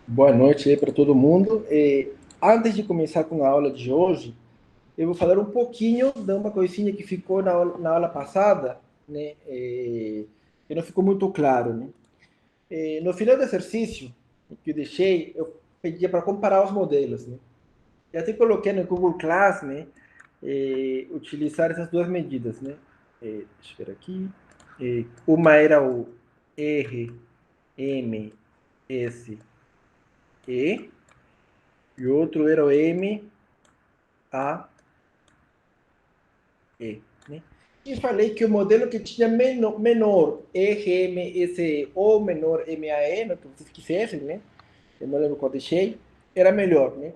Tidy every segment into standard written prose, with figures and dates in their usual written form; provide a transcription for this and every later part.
Boa noite aí para todo mundo. Antes de começar com a aula de hoje, eu vou falar um pouquinho de uma coisinha que ficou na aula passada, né? Que não ficou muito claro, né? No final do exercício que eu deixei, eu pedia para comparar os modelos, né? E até coloquei no Google Class, né? Utilizar essas duas medidas, né? Deixa eu ver aqui. Uma era o RMSE e o outro era o MAE, né? E falei que o modelo que tinha menor RMSE ou menor MAE, no que vocês quisessem, né? Eu não lembro qual deixei, era melhor, né?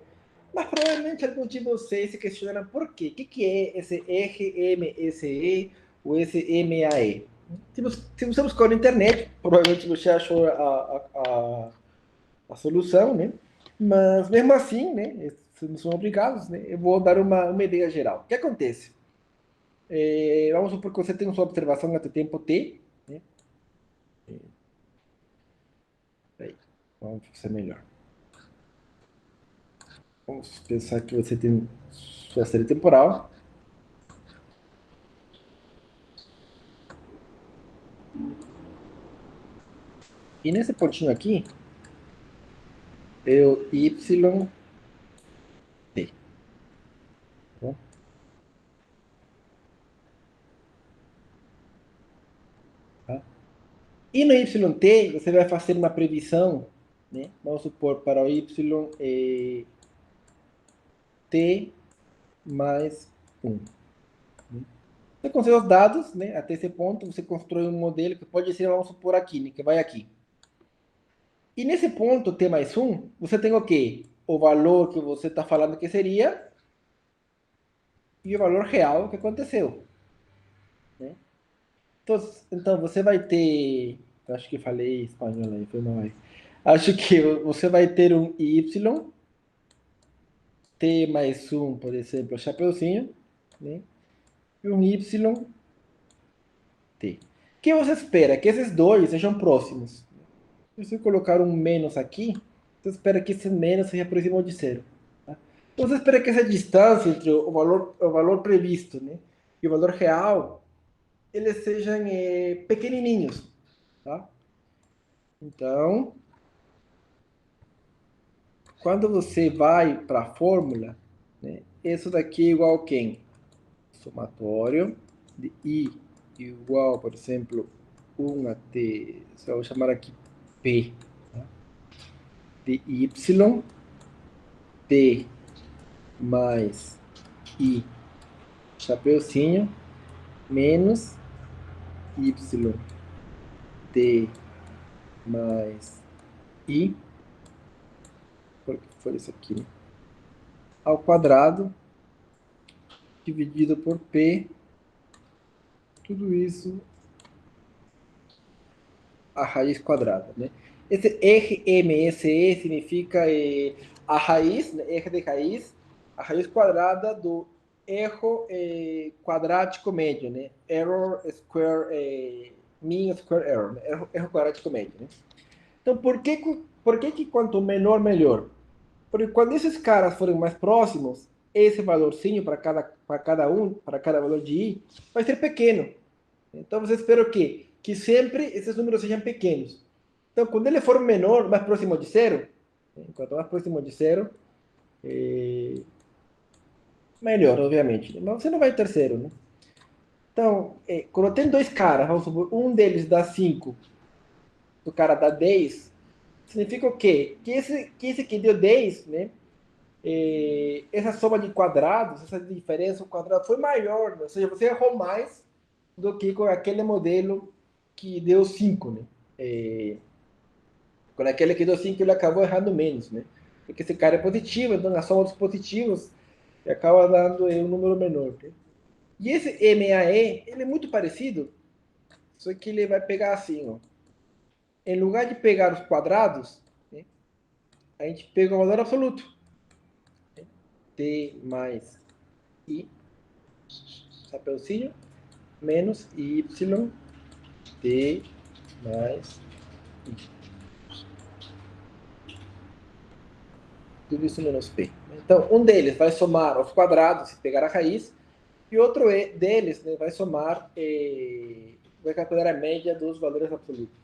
Mas provavelmente alguns de vocês se questionam por quê? O que é esse RMSE ou esse MAE? Se você buscar na internet, provavelmente você achou a solução, né? Mas mesmo assim, né? Não são obrigados, né? Eu vou dar uma ideia geral. O que acontece? Vamos supor que você tem sua observação até tempo T, né? Aí, vamos ser melhor. Vamos pensar que você tem sua série temporal. E nesse pontinho aqui, é o YT. Tá bom? Tá? E no YT, você vai fazer uma previsão, né? Vamos supor para o Y T mais um. Você consegue os dados, né? Até esse ponto, você constrói um modelo que pode ser, vamos supor, aqui, né? Que vai aqui. E nesse ponto, T mais um, você tem o quê? O valor que você está falando que seria e o valor real que aconteceu, né? Então você vai ter, acho que falei espanhol aí, foi mal aí. Acho que você vai ter um Y, T mais um, por exemplo, chapeuzinho, né? E um Y, T. O que você espera? Que esses dois sejam próximos. Se você colocar um menos aqui, você espera que esse menos seja próximo de zero. Tá? Então você espera que essa distância entre o valor previsto, né, e o valor real, eles sejam pequenininhos. Tá? Então, quando você vai para a fórmula, né, isso daqui é igual a quem? Somatório de I igual, por exemplo, 1 até, eu vou chamar aqui P, tá? De Y, T mais I, chapeuzinho, menos Y, T mais I, porque foi isso aqui, né? Ao quadrado, dividido por P, tudo isso a raiz quadrada, né? Esse RMSE significa a raiz, né, R de raiz, a raiz quadrada do erro quadrático médio, né? Error square, mean square error, né? Erro quadrático médio, né? Então, por que quanto menor, melhor? Porque quando esses caras forem mais próximos, esse valorzinho para cada valor de i, vai ser pequeno. Então você espera o quê? Que sempre esses números sejam pequenos. Então, quando ele for menor, mais próximo de zero, quanto mais próximo de zero, é, melhor, obviamente. Mas você não vai ter zero, né? Então, quando tem dois caras, vamos supor, um deles dá 5, o cara dá 10, significa o quê? Que esse que deu 10, né? Essa soma de quadrados, essa diferença do quadrado foi maior, né? Ou seja, você errou mais do que com aquele modelo que deu 5, né? É, com aquele que deu 5, ele acabou errando menos, né? Porque esse cara é positivo, então a soma dos positivos acaba dando um número menor. Né? E esse MAE, ele é muito parecido, só que ele vai pegar assim, ó. Em lugar de pegar os quadrados, né, a gente pega o valor absoluto. Né? T mais I, chapeuzinho, menos y t mais i. tudo isso menos P. Então, um deles vai somar aos quadrados, se pegar a raiz, e outro deles, né, vai somar, vai calcular a média dos valores absolutos.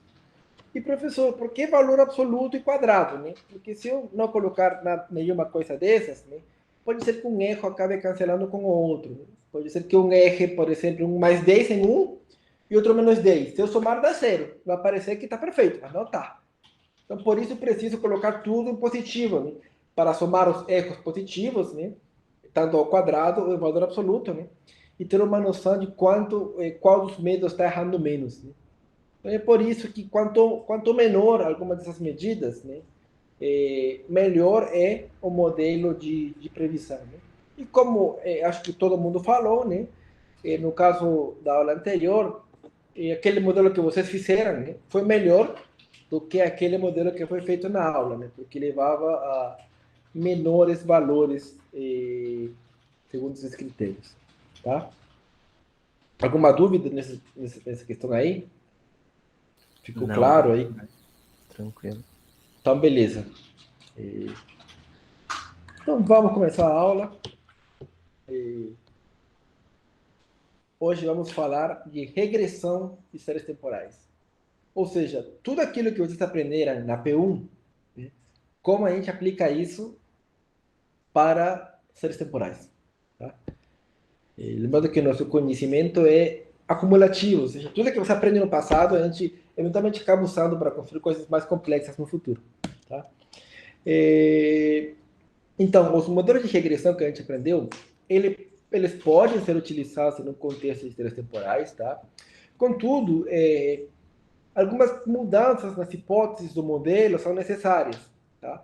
E, professor, por que valor absoluto e quadrado? Né? Porque se eu não colocar nenhuma coisa dessas, né, pode ser que um erro acabe cancelando com o outro. Né? Pode ser que um erre, por exemplo, um mais 10 em um e outro menos 10. Se eu somar, dá zero. Vai parecer que está perfeito, mas não está. Então, por isso, preciso colocar tudo em positivo, né? Para somar os erros positivos, né? Tanto ao quadrado ou ao valor absoluto, né? E ter uma noção de qual dos métodos está errando menos. Né? Então, é por isso que quanto menor alguma dessas medidas, né? Melhor é o modelo de previsão. Né? E como acho que todo mundo falou, né? No caso da aula anterior, aquele modelo que vocês fizeram, né? Foi melhor do que aquele modelo que foi feito na aula, né? Porque levava a menores valores segundo esses critérios, tá? Alguma dúvida nessa questão aí? Ficou Não, claro aí? tranquilo. Então, beleza. Então, vamos começar a aula. Hoje vamos falar de regressão de séries temporais. Ou seja, tudo aquilo que vocês aprenderam na P1, né? Como a gente aplica isso para séries temporais. Tá? Lembrando que o nosso conhecimento é acumulativo, ou seja, tudo que você aprende no passado, a gente eventualmente acaba usando para construir coisas mais complexas no futuro. Tá? Então, os modelos de regressão que a gente aprendeu, eles podem ser utilizados no contexto de séries temporais, tá? Contudo, algumas mudanças nas hipóteses do modelo são necessárias, tá?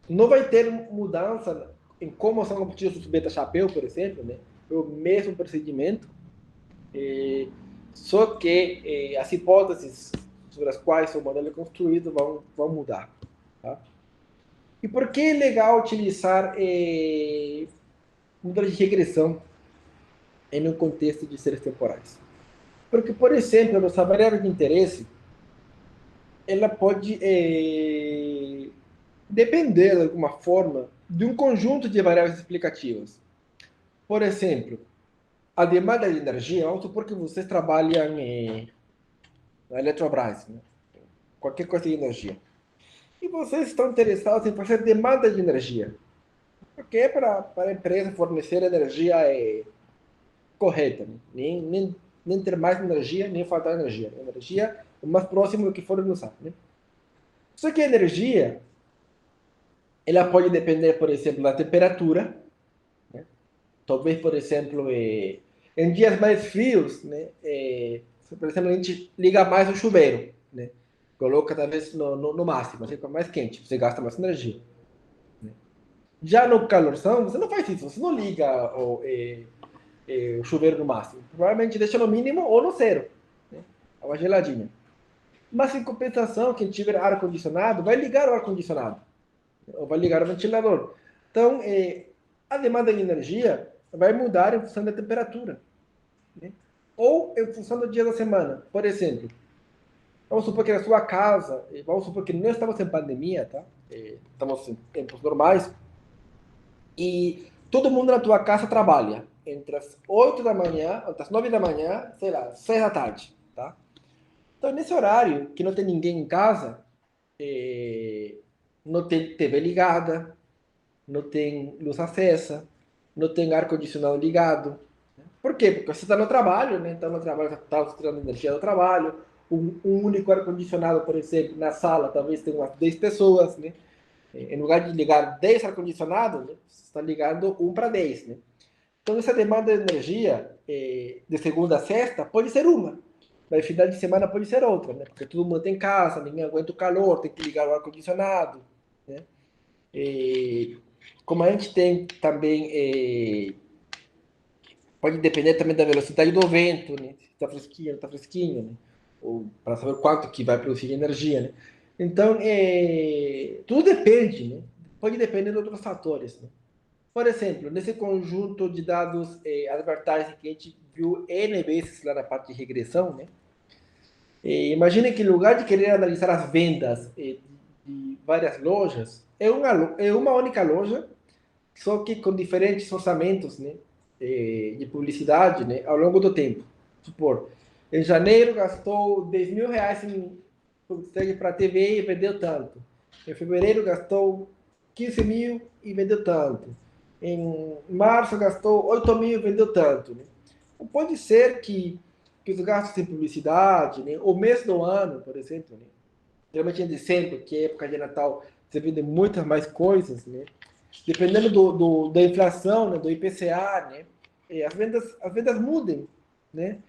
Não vai ter mudança em como são obtidos os beta-chapéu, por exemplo, né? O mesmo procedimento, só que as hipóteses sobre as quais o modelo é construído vão mudar. Tá? E por que é legal utilizar modelos de regressão em um contexto de séries temporais? Porque, por exemplo, a nossa variável de interesse ela pode depender, de alguma forma, de um conjunto de variáveis explicativas. Por exemplo, a demanda de energia, vamos supor que vocês trabalham na Eletrobras, né? Qualquer coisa de energia. E vocês estão interessados em fazer demanda de energia. Porque é para a empresa fornecer energia correta. Né? Nem ter mais energia, nem faltar energia. Energia o mais próximo do que for usar. Né? Só que a energia, ela pode depender, por exemplo, da temperatura. Né? Talvez, por exemplo, em dias mais frios, né? Por exemplo, a gente liga mais o chuveiro. Né? Coloca talvez no máximo, assim, fica mais quente, você gasta mais energia. Né? Já no calorzão, você não faz isso, você não liga o chuveiro no máximo. Provavelmente deixa no mínimo ou no zero. Né? Uma geladinha. Mas em compensação, quem tiver ar-condicionado vai ligar o ar-condicionado. Ou vai ligar o ventilador. Então, a demanda de energia vai mudar em função da temperatura. Né? Ou em função do dia da semana. Por exemplo, vamos supor que na sua casa, vamos supor que não estamos em pandemia, tá? Estamos em tempos normais, e todo mundo na tua casa trabalha entre as 8 da manhã, entre as 9 da manhã, sei lá, 6 da tarde, tá? Então, nesse horário, que não tem ninguém em casa, não tem TV ligada, não tem luz acesa, não tem ar-condicionado ligado. Por quê? Porque você está no trabalho, né? Então, no trabalho, está tirando energia do trabalho. Um único ar-condicionado, por exemplo, na sala, talvez tenha umas 10 pessoas, né? Em lugar de ligar 10 ar-condicionados, né? Você está ligando um para 10, né? Então, essa demanda de energia de segunda a sexta pode ser uma, mas final de semana pode ser outra, né? Porque todo mundo tem casa, ninguém aguenta o calor, tem que ligar o ar-condicionado, né? Como a gente tem também, pode depender também da velocidade do vento, né? Se está fresquinho, não está fresquinho, né? Ou para saber quanto que vai produzir energia, né? Então, tudo depende, né? Pode depender de outros fatores, né? Por exemplo, nesse conjunto de dados advertising que a gente viu N vezes lá na parte de regressão, né? Imagine que em lugar de querer analisar as vendas de várias lojas, é uma única loja, só que com diferentes orçamentos, né, de publicidade, né, ao longo do tempo. Supor, em janeiro gastou 10 mil reais em publicidade para TV e vendeu tanto. Em fevereiro gastou 15 mil e vendeu tanto. Em março gastou 8 mil e vendeu tanto. Né? Ou pode ser que os gastos em publicidade, né, o mês do ano, por exemplo, né, geralmente em dezembro, que é época de Natal, você vende muitas mais coisas, né? Dependendo da inflação, né, do IPCA, né, as vendas mudem, né?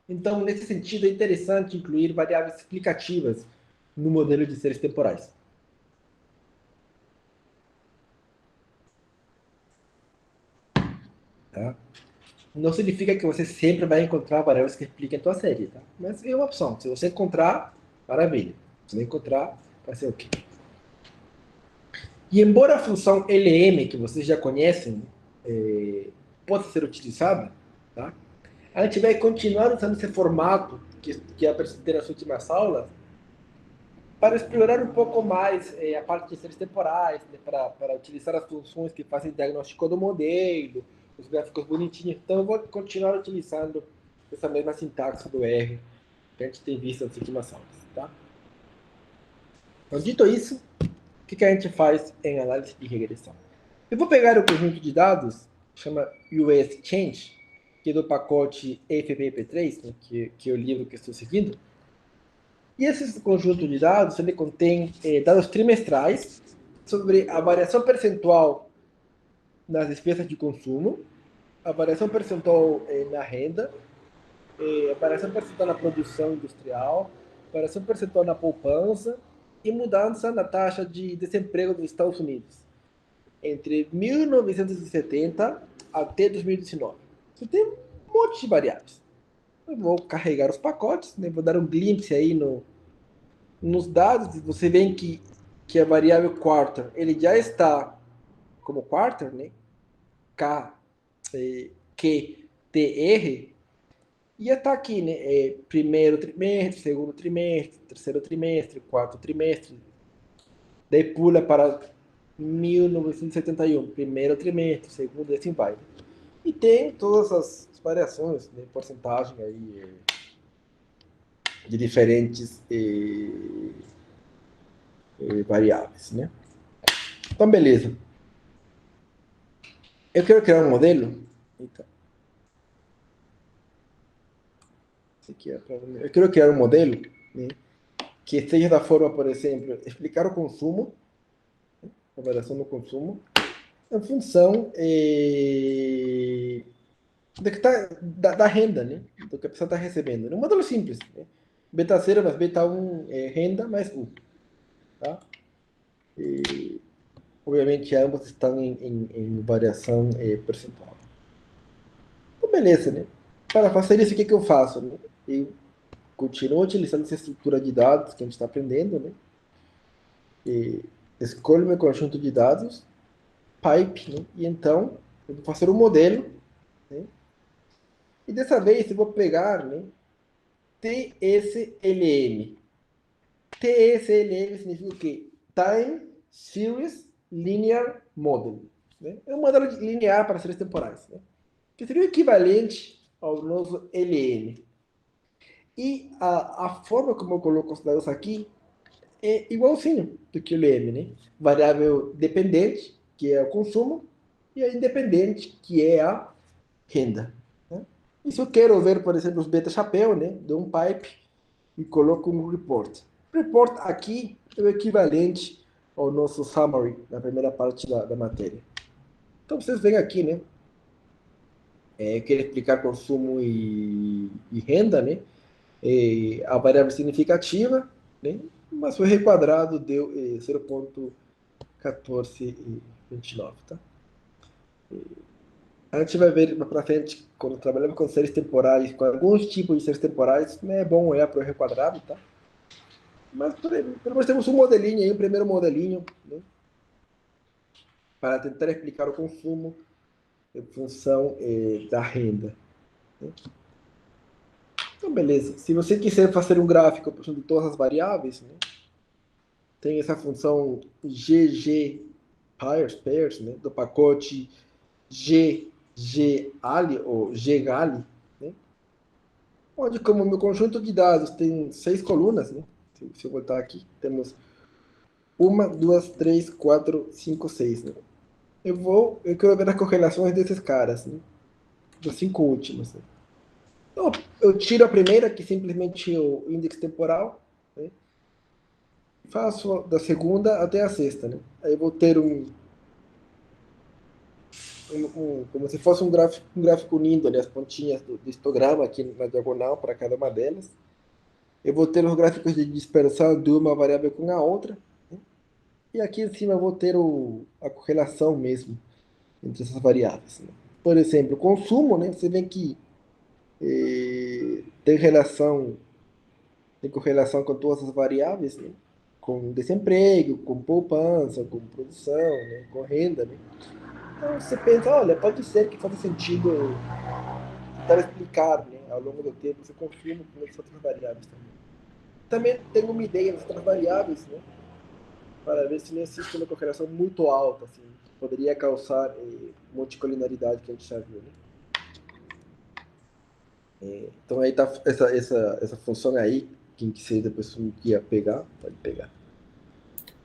Então, nesse sentido, é interessante incluir variáveis explicativas no modelo de séries temporais. Tá? Não significa que você sempre vai encontrar variáveis que expliquem a tua série, tá? Mas é uma opção. Se você encontrar, maravilha. Se não encontrar, vai ser o quê? E embora a função LM, que vocês já conhecem, possa ser utilizada, tá? A gente vai continuar usando esse formato que apresentei nas últimas aulas para explorar um pouco mais a parte de séries temporais, né, para utilizar as funções que fazem diagnóstico do modelo, os gráficos bonitinhos. Então, eu vou continuar utilizando essa mesma sintaxe do R que a gente tem visto nas últimas aulas. Tá? Então, dito isso, o que a gente faz em análise de regressão? Eu vou pegar o conjunto de dados, chama US Change, que é do pacote FPP3, né, que é o livro que estou seguindo. E esse conjunto de dados, ele contém dados trimestrais sobre a variação percentual nas despesas de consumo, a variação percentual na renda, a variação percentual na produção industrial, a variação percentual na poupança e mudança na taxa de desemprego dos Estados Unidos entre 1970 até 2019. Você tem um monte de variáveis. Eu vou carregar os pacotes, né? Vou dar um glimpse aí nos dados. Você vê que a variável quarter ele já está como quarter, né? K, Q, T, R, e está aqui, né? Primeiro trimestre, segundo trimestre, terceiro trimestre, quarto trimestre. Daí pula para 1971, primeiro trimestre, segundo, e assim vai. E tem todas as variações, né, porcentagem aí de diferentes variáveis, né? Então, beleza. Eu quero criar um modelo. Então, eu quero criar um modelo, né, que seja da forma, por exemplo, explicar o consumo, a variação do consumo, em função da renda, né? Do que a pessoa está recebendo. É um modelo simples. Né? Beta 0 mais beta 1 é renda mais U. Tá? E, obviamente, ambos estão em variação percentual. Então, beleza, né? Para fazer isso, o que eu faço? Né? Eu continuo utilizando essa estrutura de dados que a gente está aprendendo, né? E escolho meu conjunto de dados, pipe, né? E então eu vou fazer um modelo, né? E dessa vez eu vou pegar, né, TSLM. TSLM significa o quê? Time Series Linear Model. Né? É um modelo linear para séries temporais. Né? Que seria o equivalente ao nosso LM. E a forma como eu coloco os dados aqui é igualzinho do que o LM. Né? Variável dependente, que é o consumo, e a independente, que é a renda. Né? E se eu quero ver, por exemplo, os beta chapéu, né? Dou um pipe e coloco um report. Report aqui é o equivalente ao nosso summary na primeira parte da matéria. Então vocês veem aqui, né? Quero explicar consumo e renda, né? A variável significativa, né? Mas o requadrado deu 0,1429, tá? A gente vai ver mais para frente, quando trabalhamos com séries temporais, com alguns tipos de séries temporais, não é bom olhar para o requadrado, tá? Mas pelo menos temos um modelinho aí, um primeiro modelinho, né? Para tentar explicar o consumo em função da renda. Né? Então, beleza. Se você quiser fazer um gráfico de todas as variáveis, né? tem essa função GG pairs, né, do pacote ggali ou ggali, né, onde como meu conjunto de dados tem 6 colunas, né, se eu botar aqui, temos uma, duas, três, quatro, cinco, seis, né? Eu quero ver as correlações desses caras, né? Dos 5 últimos, né? Então, eu tiro a primeira, que simplesmente é o índice temporal, né? Faço da segunda até a sexta, né? Aí eu vou ter como se fosse um gráfico unindo ali as pontinhas do histograma aqui na diagonal para cada uma delas. Eu vou ter os gráficos de dispersão de uma variável com a outra, né? E aqui em cima eu vou ter a correlação mesmo entre essas variáveis, né? Por exemplo, consumo, né? Você vê que tem tem correlação com todas as variáveis, né? Com desemprego, com poupança, com produção, né? Com renda, né? Então você pensa, olha, pode ser que faça sentido tentar explicar, né? Ao longo do tempo, esse consumo com essas outras variáveis também. Também tenho uma ideia das outras variáveis, né? Para ver se não existe uma correlação muito alta, assim, que poderia causar multicolinaridade que a gente já viu, né? Então aí tá essa função aí, quem quiser depois um dia pegar, pode pegar.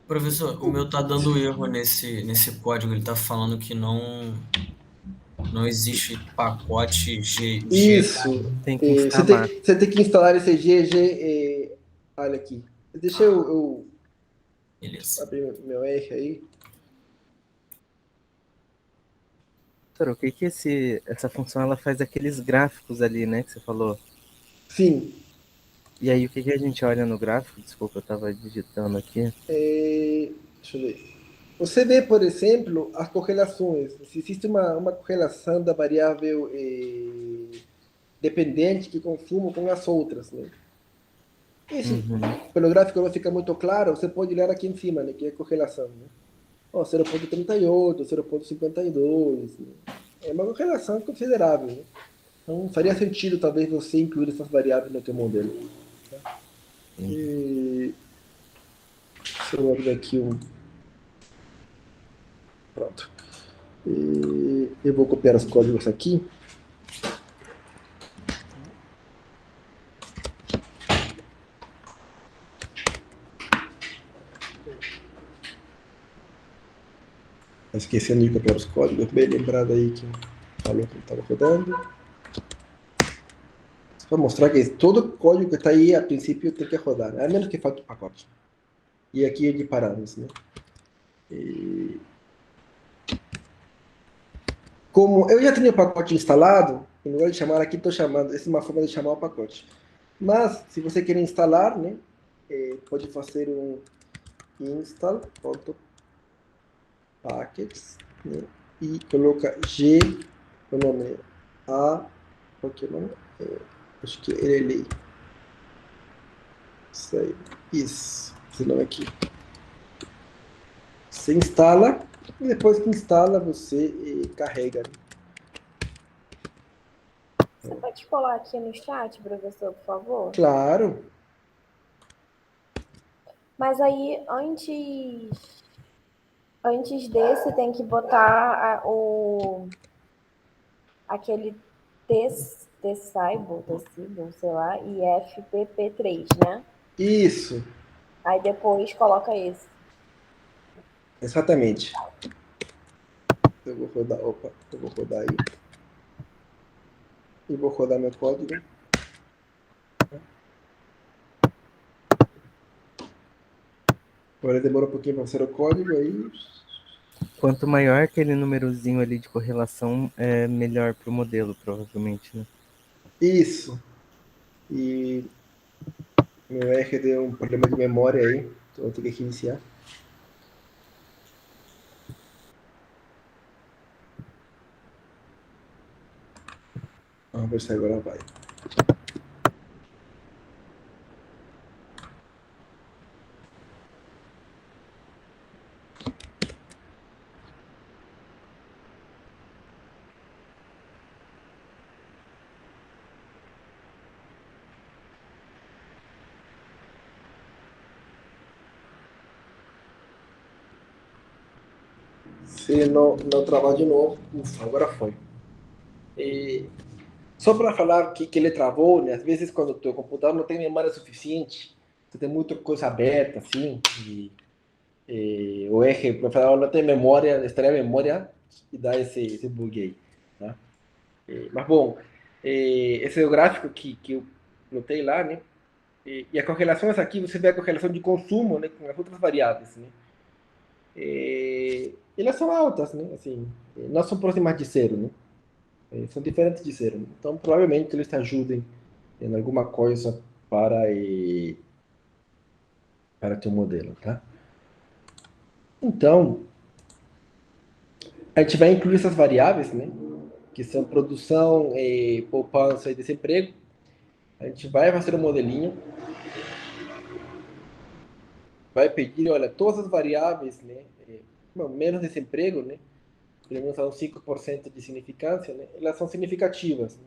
Professor, o meu tá dando erro nesse código. Ele tá falando que não existe pacote G. Isso. Tem que instalar. Você tem que instalar esse GG. Olha aqui. Deixa eu Beleza. abrir meu R aí. Doutor, o que que essa função ela faz aqueles gráficos ali, né, que você falou? Sim. E aí o que que a gente olha no gráfico? Desculpa, eu estava digitando aqui. Deixa eu ver. Você vê, por exemplo, as correlações. Se existe uma correlação da variável dependente que consumo com as outras, né? Esse, Uhum. pelo gráfico não fica muito claro, você pode olhar aqui em cima, né, que é a correlação, né? Ó, 0,38, 0,52, né? É uma correlação considerável, né? Então faria sentido talvez você incluir essas variáveis no teu modelo. Tá? E, deixa eu abrir aqui um. Pronto. E eu vou copiar os códigos aqui. Esquecendo de copiar os códigos, bem lembrado aí que falou que estava rodando. Para mostrar que todo código que está aí, a princípio, tem que rodar, né? A menos que falte o pacote. E aqui é de parâmetros, né? E como eu já tinha o pacote instalado, em lugar de chamar aqui, estou chamando. Essa é uma forma de chamar o pacote. Mas, se você quer instalar, né? Pode fazer um install.packets, né? E coloca G, o nome A, qual que é o nome? Acho que é ele. Isso aí. Isso. Esse nome aqui. Você instala e depois que instala você carrega. Você pode colar aqui no chat, professor, por favor? Claro. Mas aí, antes desse, tem que botar aquele tecible, sei lá, e FPP3, né? Isso. Aí depois coloca esse. Exatamente. Eu vou rodar. Opa, eu vou rodar aí. E vou rodar meu código. Agora demora um pouquinho para fazer o código aí. Quanto maior aquele númerozinho ali de correlação, é melhor para o modelo, provavelmente, né? Isso. E meu R deu um problema de memória aí. Então vou ter que reiniciar. Vamos ver se agora vai. Se ele não travar de novo, ufa, agora foi. Só para falar que ele travou, né? Às vezes quando o teu computador não tem memória suficiente, você tem muita coisa aberta, assim, o eje, para falar, não tem memória, extrair a memória e dá esse bug aí, tá? Mas bom, esse é o gráfico que eu notei lá, né? E a correlação é aqui, você vê a correlação de consumo, né, com as outras variáveis, né? Elas são altas, né? Assim, não são próximas de zero, né? São diferentes de zero. Né? Então, provavelmente eles te ajudem em alguma coisa para teu modelo, tá? Então, a gente vai incluir essas variáveis, né? Que são produção, poupança e desemprego. A gente vai fazer um modelinho, vai pedir, olha, todas as variáveis, né? Menos desemprego, né? Pelo menos uns 5% de significância, né? Elas são significativas. Né?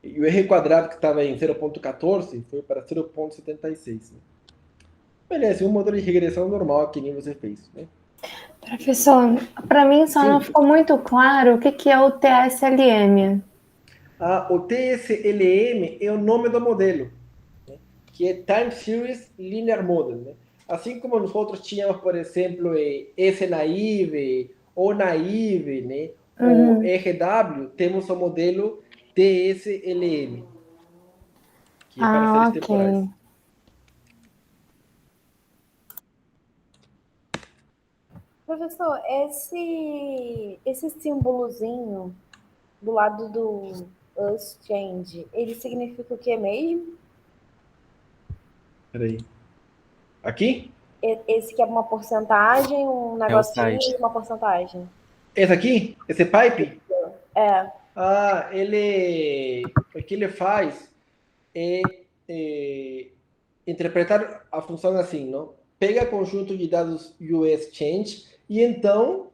E o R quadrado que estava em 0,14 foi para 0,76. Né? Beleza, um modelo de regressão normal que nem você fez. Né? Professor, para mim só não ficou muito claro o que é o TSLM. O TSLM é o nome do modelo, né? Que é Time Series Linear Model. Né? Assim como nós outros tínhamos, por exemplo, S-Naive, ou Naive, né? Ou RW, temos o modelo TSLM, que é para séries temporais. Professor, esse símbolozinho do lado do us change, ele significa o que mesmo? Peraí. Aqui? Esse que é uma porcentagem, um negocinho e uma porcentagem. Esse aqui? Esse pipe? É. O que ele faz é interpretar a função assim, não? Pega conjunto de dados US Change e então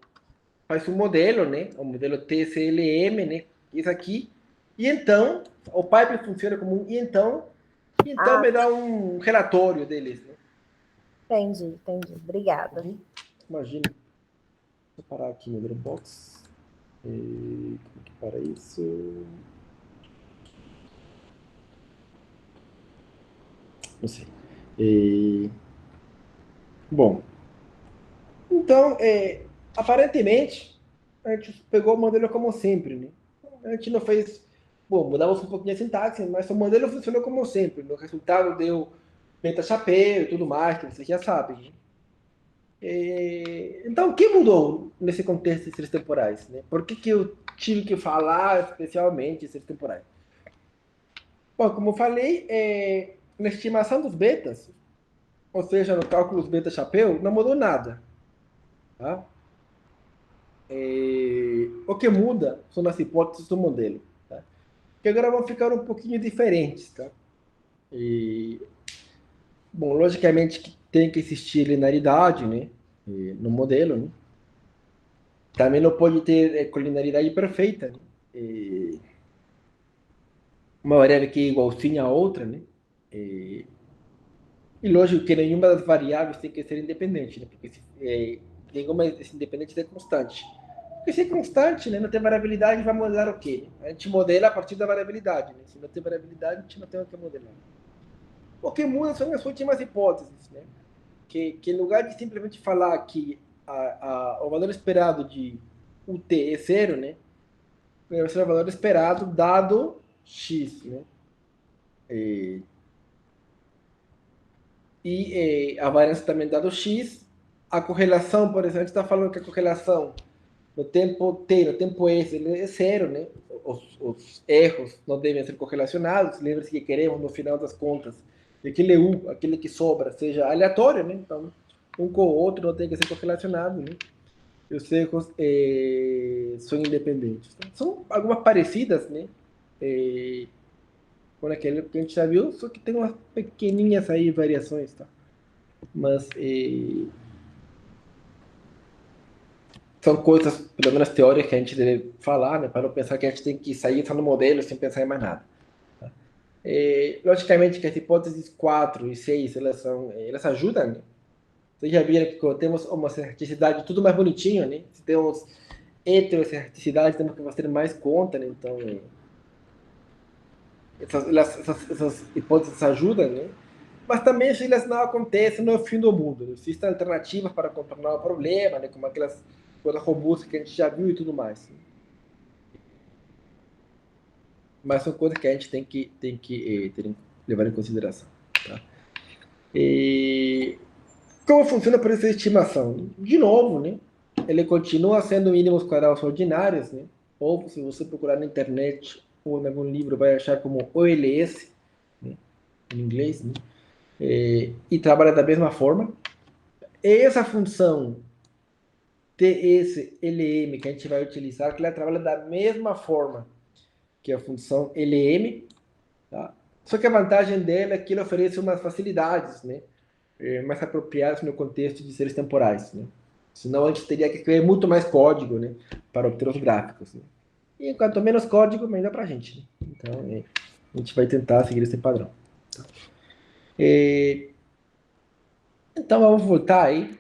faz um modelo, né? O modelo TSLM, né? Isso aqui. E então, o pipe funciona como um e então me dá um relatório deles, né? Entendi. Obrigada. Imagina. Vou parar aqui no Dropbox. Como que para isso? Não sei. Bom, então, aparentemente, a gente pegou o modelo como sempre, né? A gente não fez... Bom, mudamos um pouquinho a sintaxe, mas o modelo funcionou como sempre. O resultado deu penta-chapéu e tudo mais, que vocês já sabem. Né? Então, o que mudou nesse contexto de séries temporais? Né? Por que eu tive que falar especialmente de séries temporais? Bom, como eu falei, na estimação dos betas, ou seja, no cálculo dos beta-chapéu, não mudou nada. Tá? O que muda são as hipóteses do modelo. Tá? Que agora vão ficar um pouquinho diferentes. Tá? Bom, logicamente que tem que existir linearidade, né? No modelo. Né? Também não pode ter colinearidade perfeita. Né? Uma variável que é igualzinha a outra. Né? E lógico que nenhuma das variáveis tem que ser independente. Né? Porque nenhuma independente é constante. Porque se é constante, né, não tem variabilidade, vai modelar o quê? A gente modela a partir da variabilidade. Né? Se não tem variabilidade, a gente não tem o que modelar. O que muda são as últimas hipóteses. Né? Que em lugar de simplesmente falar que o valor esperado de UT é zero, né, vai ser o valor esperado dado x. Né? E a variância também dado x. A correlação, por exemplo, a gente está falando que a correlação no tempo t, no tempo s, ele é zero, né? Os erros não devem ser correlacionados. Lembre-se que queremos, no final das contas, que aquele U, aquele que sobra, seja aleatório, né? Então, um com o outro não tem que ser correlacionado, né? E os erros são independentes. Então, são algumas parecidas, né? Com aquele que a gente já viu, só que tem umas pequeninhas aí variações, tá? Mas são coisas, pelo menos teóricas, que a gente deve falar, né, para não pensar que a gente tem que sair só no modelo sem pensar em mais nada. Tá? Logicamente que as hipóteses 4 e 6, elas ajudam, né? Vocês já viram que quando temos homocerticidade, tudo mais bonitinho, né? Se temos heterocerticidade, temos que fazer mais conta, né? Então, essas hipóteses ajudam, né? Mas também, se elas não acontecem, não é o fim do mundo. Né? Existem alternativas para contornar o problema, né? Como aquelas coisas robustas que a gente já viu e tudo mais. Né? Mas são coisas que a gente tem que levar em consideração. Tá? Como funciona o processo de estimação? De novo, né? Ele continua sendo mínimos quadrados ordinários, né? Ou se você procurar na internet ou em algum livro, vai achar como OLS, né? Em inglês, né? E trabalha da mesma forma. E essa função TSLM que a gente vai utilizar, que ela trabalha da mesma forma que a função LM, tá? Só que a vantagem dela é que ele oferece umas facilidades, né? Mais apropriadas no contexto de seres temporais, né? Senão a gente teria que escrever muito mais código, né? Para obter os gráficos, né? E quanto menos código, melhor para a gente, né? Então, a gente vai tentar seguir esse padrão. Tá? Então, vamos voltar aí.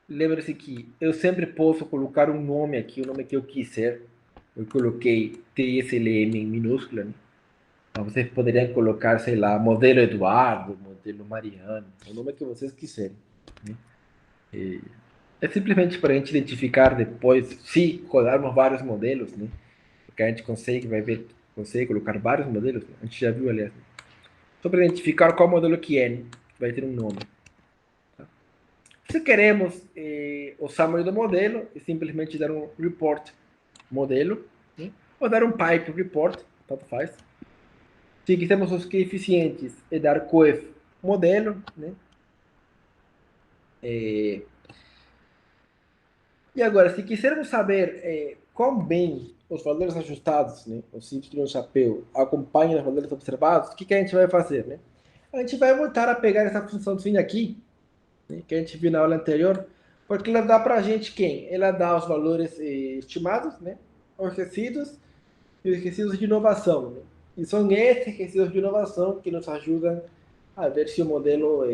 Lembre-se que eu sempre posso colocar um nome aqui, o nome que eu quiser. Eu coloquei TSLM em minúscula, né? Então, vocês poderiam colocar, sei lá, modelo Eduardo, modelo Mariano, o nome que vocês quiserem. Né? É simplesmente para a gente identificar depois, se rodarmos vários modelos, né? Porque a gente consegue colocar vários modelos, né? A gente já viu, aliás. Né? Só para identificar qual modelo que é, né? Vai ter um nome. Se queremos o summary do modelo, é simplesmente dar um report modelo, né? Ou dar um pipe report, tanto faz. Se quisermos os coeficientes, é dar coef modelo, né? E agora, se quisermos saber quão bem os valores ajustados, né, os Y chapéu, acompanham os valores observados, o que a gente vai fazer? Né? A gente vai voltar a pegar essa funçãozinha aqui, né, que a gente viu na aula anterior, porque ela dá para a gente quem? Ela dá os valores estimados, né, os resíduos e os resíduos de inovação. Né? E são esses resíduos de inovação que nos ajudam a ver se o modelo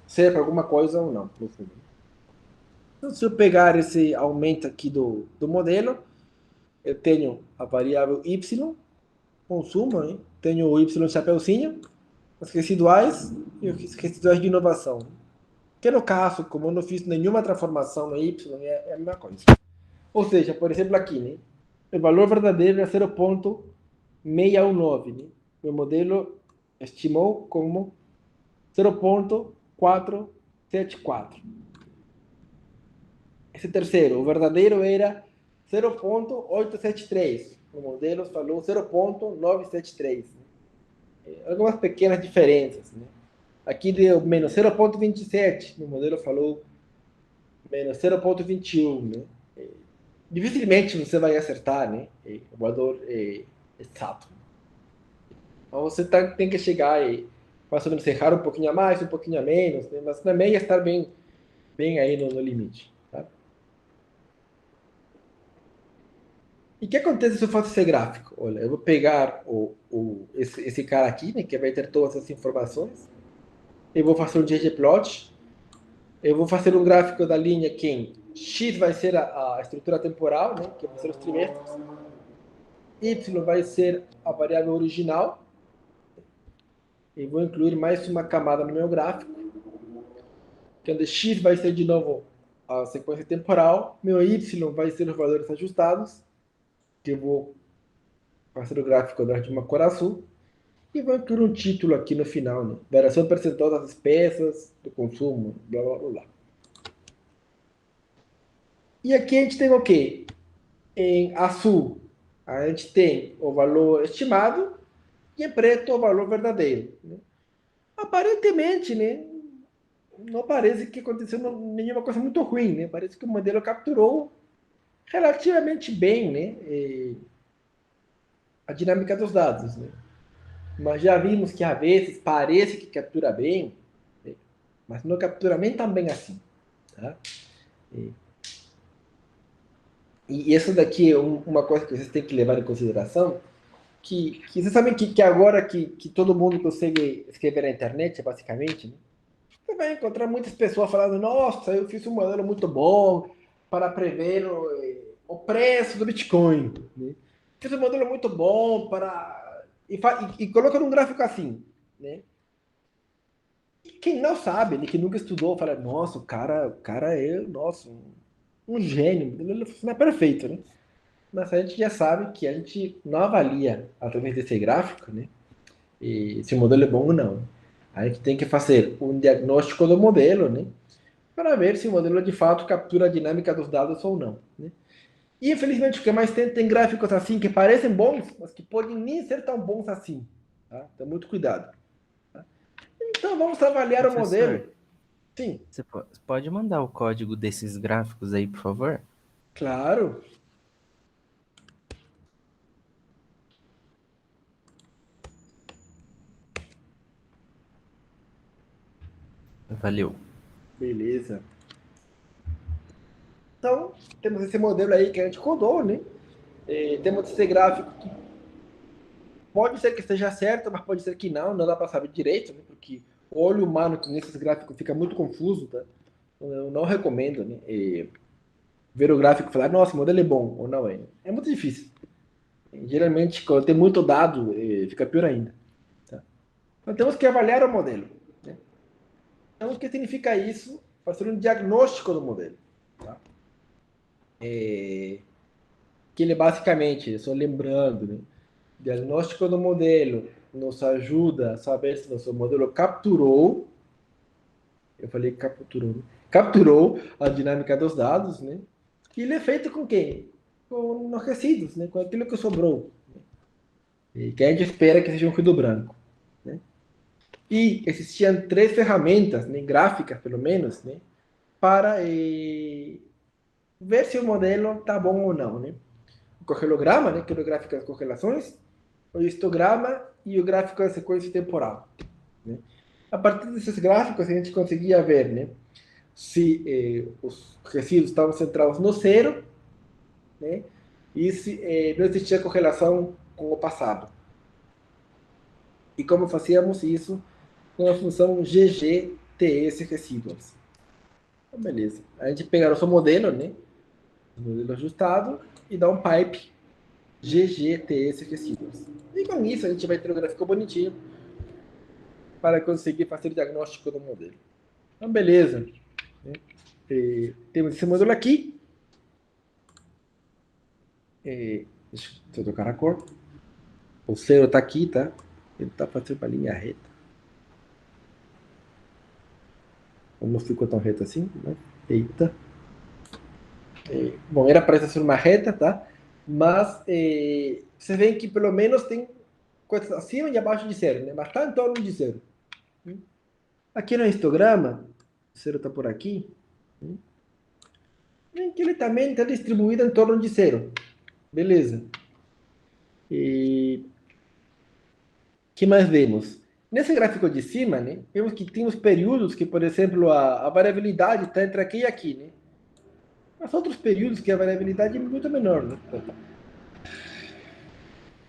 serve para alguma coisa ou não, no fundo. Então, se eu pegar esse aumento aqui do modelo, eu tenho a variável y, consumo, hein? Tenho o y chapeuzinho, os residuais e os residuais de inovação. Que no caso, como eu não fiz nenhuma transformação no y, é a mesma coisa. Ou seja, por exemplo aqui, né? O valor verdadeiro é 0,619. Né? O modelo estimou como 0,474. Esse terceiro, o verdadeiro era 0,873. O modelo falou 0,973. Algumas pequenas diferenças. Né? Aqui deu menos 0,27. O modelo falou menos 0,21. Né? Dificilmente você vai acertar, né? O valor exato. Então você tem que chegar e mais ou menos errar um pouquinho a mais, um pouquinho a menos, né? Mas também estar bem aí no limite. Tá? E o que acontece se eu faço esse gráfico? Olha, eu vou pegar esse cara aqui, né, que vai ter todas as informações. Eu vou fazer um ggplot. Eu vou fazer um gráfico da linha quem? X vai ser a estrutura temporal, né, que vai ser os trimestres. Y vai ser a variável original. E vou incluir mais uma camada no meu gráfico. Onde X vai ser de novo a sequência temporal. Meu Y vai ser os valores ajustados. Que eu vou fazer o gráfico de uma cor azul. E vou incluir um título aqui no final. Né? Variação percentual das despesas, do consumo, blá, blá, blá. E aqui a gente tem o quê? Em azul, a gente tem o valor estimado e em preto o valor verdadeiro. Né? Aparentemente, né, não parece que aconteceu nenhuma coisa muito ruim. Né? Parece que o modelo capturou relativamente bem, né, a dinâmica dos dados. Né? Mas já vimos que às vezes parece que captura bem, né? Mas não captura nem tão bem assim. Tá? E isso daqui é uma coisa que vocês têm que levar em consideração, que vocês sabem que agora que todo mundo consegue escrever na internet, basicamente, né? você vai encontrar muitas pessoas falando, nossa, eu fiz um modelo muito bom para prever o preço do Bitcoin. Né? Fiz um modelo muito bom para... E coloca num gráfico assim, né? E quem não sabe, né, que nunca estudou, fala, nossa, o cara é, nossa, um gênio, ele funciona perfeito, né? Mas a gente já sabe que a gente não avalia através desse gráfico, né? E se o modelo é bom ou não. A gente tem que fazer um diagnóstico do modelo, né? Para ver se o modelo de fato captura a dinâmica dos dados ou não, né? E infelizmente o que mais tem gráficos assim que parecem bons, mas que podem nem ser tão bons assim. Tá? Então, muito cuidado. Tá? Então, vamos avaliar o Professor, modelo. Sim, você pode mandar o código desses gráficos aí, por favor? claro. Valeu. Beleza. Então, temos esse modelo aí que a gente codou, né? Temos esse gráfico que pode ser que esteja certo, mas pode ser que não dá para saber direito, né? Porque o olho humano nesses gráficos fica muito confuso, tá? Eu não recomendo, né? Ver o gráfico e falar, nossa, o modelo é bom ou não é. É muito difícil. Geralmente, quando tem muito dado, fica pior ainda. Tá? Então, temos que avaliar o modelo. Né? Então, o que significa isso? Fazer um diagnóstico do modelo. Tá? Que ele basicamente, só lembrando, né? Diagnóstico do modelo nos ajuda a saber se nosso modelo capturou, eu falei capturou, né? Capturou a dinâmica dos dados, né? E ele é feito com quem? Com os resíduos, né? Com aquilo que sobrou. E que a gente espera que seja um ruído branco. Né? E existiam três ferramentas, né, gráficas pelo menos, né, para ver se o modelo está bom ou não. Né? O correlograma, né, que é o gráfico das correlações, o histograma e o gráfico da sequência temporal. Né? A partir desses gráficos, a gente conseguia ver, né, se os resíduos estavam centrados no zero, né, e se não existia correlação com o passado. E como fazíamos isso com a função ggts residuals. Então, beleza. A gente pegar o seu modelo, né, o modelo ajustado, e dá um pipe ggts residuals. E com isso a gente vai ter um gráfico bonitinho para conseguir fazer o diagnóstico do modelo. Então, beleza. Temos esse modelo aqui. Deixa eu trocar a cor. O zero está aqui, tá? Ele está fazendo uma linha reta. Não ficou tão reto assim, né? Eita. Bom, era para ser uma reta, tá? Mas você vê que pelo menos tem coisas acima e abaixo de zero, né? Mas está em torno de zero. Aqui no histograma, o zero está por aqui. Que ele também está distribuído em torno de zero. Beleza. E que mais vemos? Nesse gráfico de cima, né, vemos que tem os períodos que, por exemplo, a variabilidade está entre aqui e aqui, né? Mas outros períodos que a variabilidade é muito menor, né?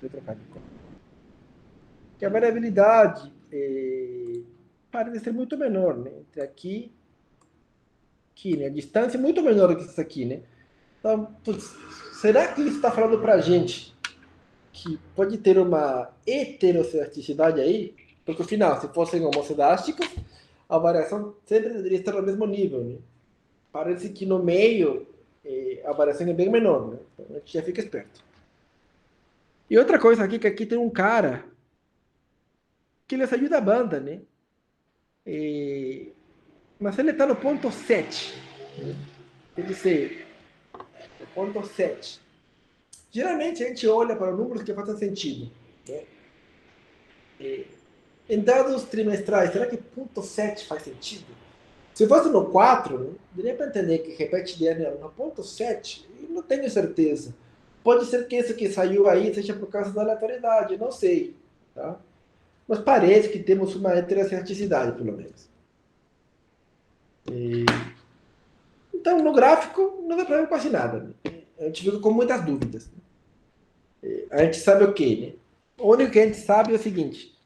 Vou trocar de cor. Que a variabilidade parece ser muito menor, né? Entre aqui e aqui, né? A distância é muito menor do que isso aqui, né? Então, putz, será que isso está falando para a gente que pode ter uma heterocerticidade aí? Porque, afinal, se fossem homocedásticos, a variação sempre deveria estar no mesmo nível, né? Parece que no meio a variação é bem menor, né? Então, a gente já fica esperto. E outra coisa aqui, que aqui tem um cara que eles ajuda a banda, né? Mas ele está no ponto 7. Né? Quer dizer, ponto 7. Geralmente a gente olha para números que fazem sentido. Né? Em dados trimestrais, será que ponto 7 faz sentido? Se fosse no 4, né, daria para entender que repete de ano no ponto 7, eu não tenho certeza. Pode ser que isso que saiu aí seja por causa da aleatoriedade, não sei. Tá? Mas parece que temos uma heterocerticidade, pelo menos. Então, no gráfico, não dá para ver quase nada. Né? A gente fica com muitas dúvidas. A gente sabe o quê? Né? O único que a gente sabe é o seguinte: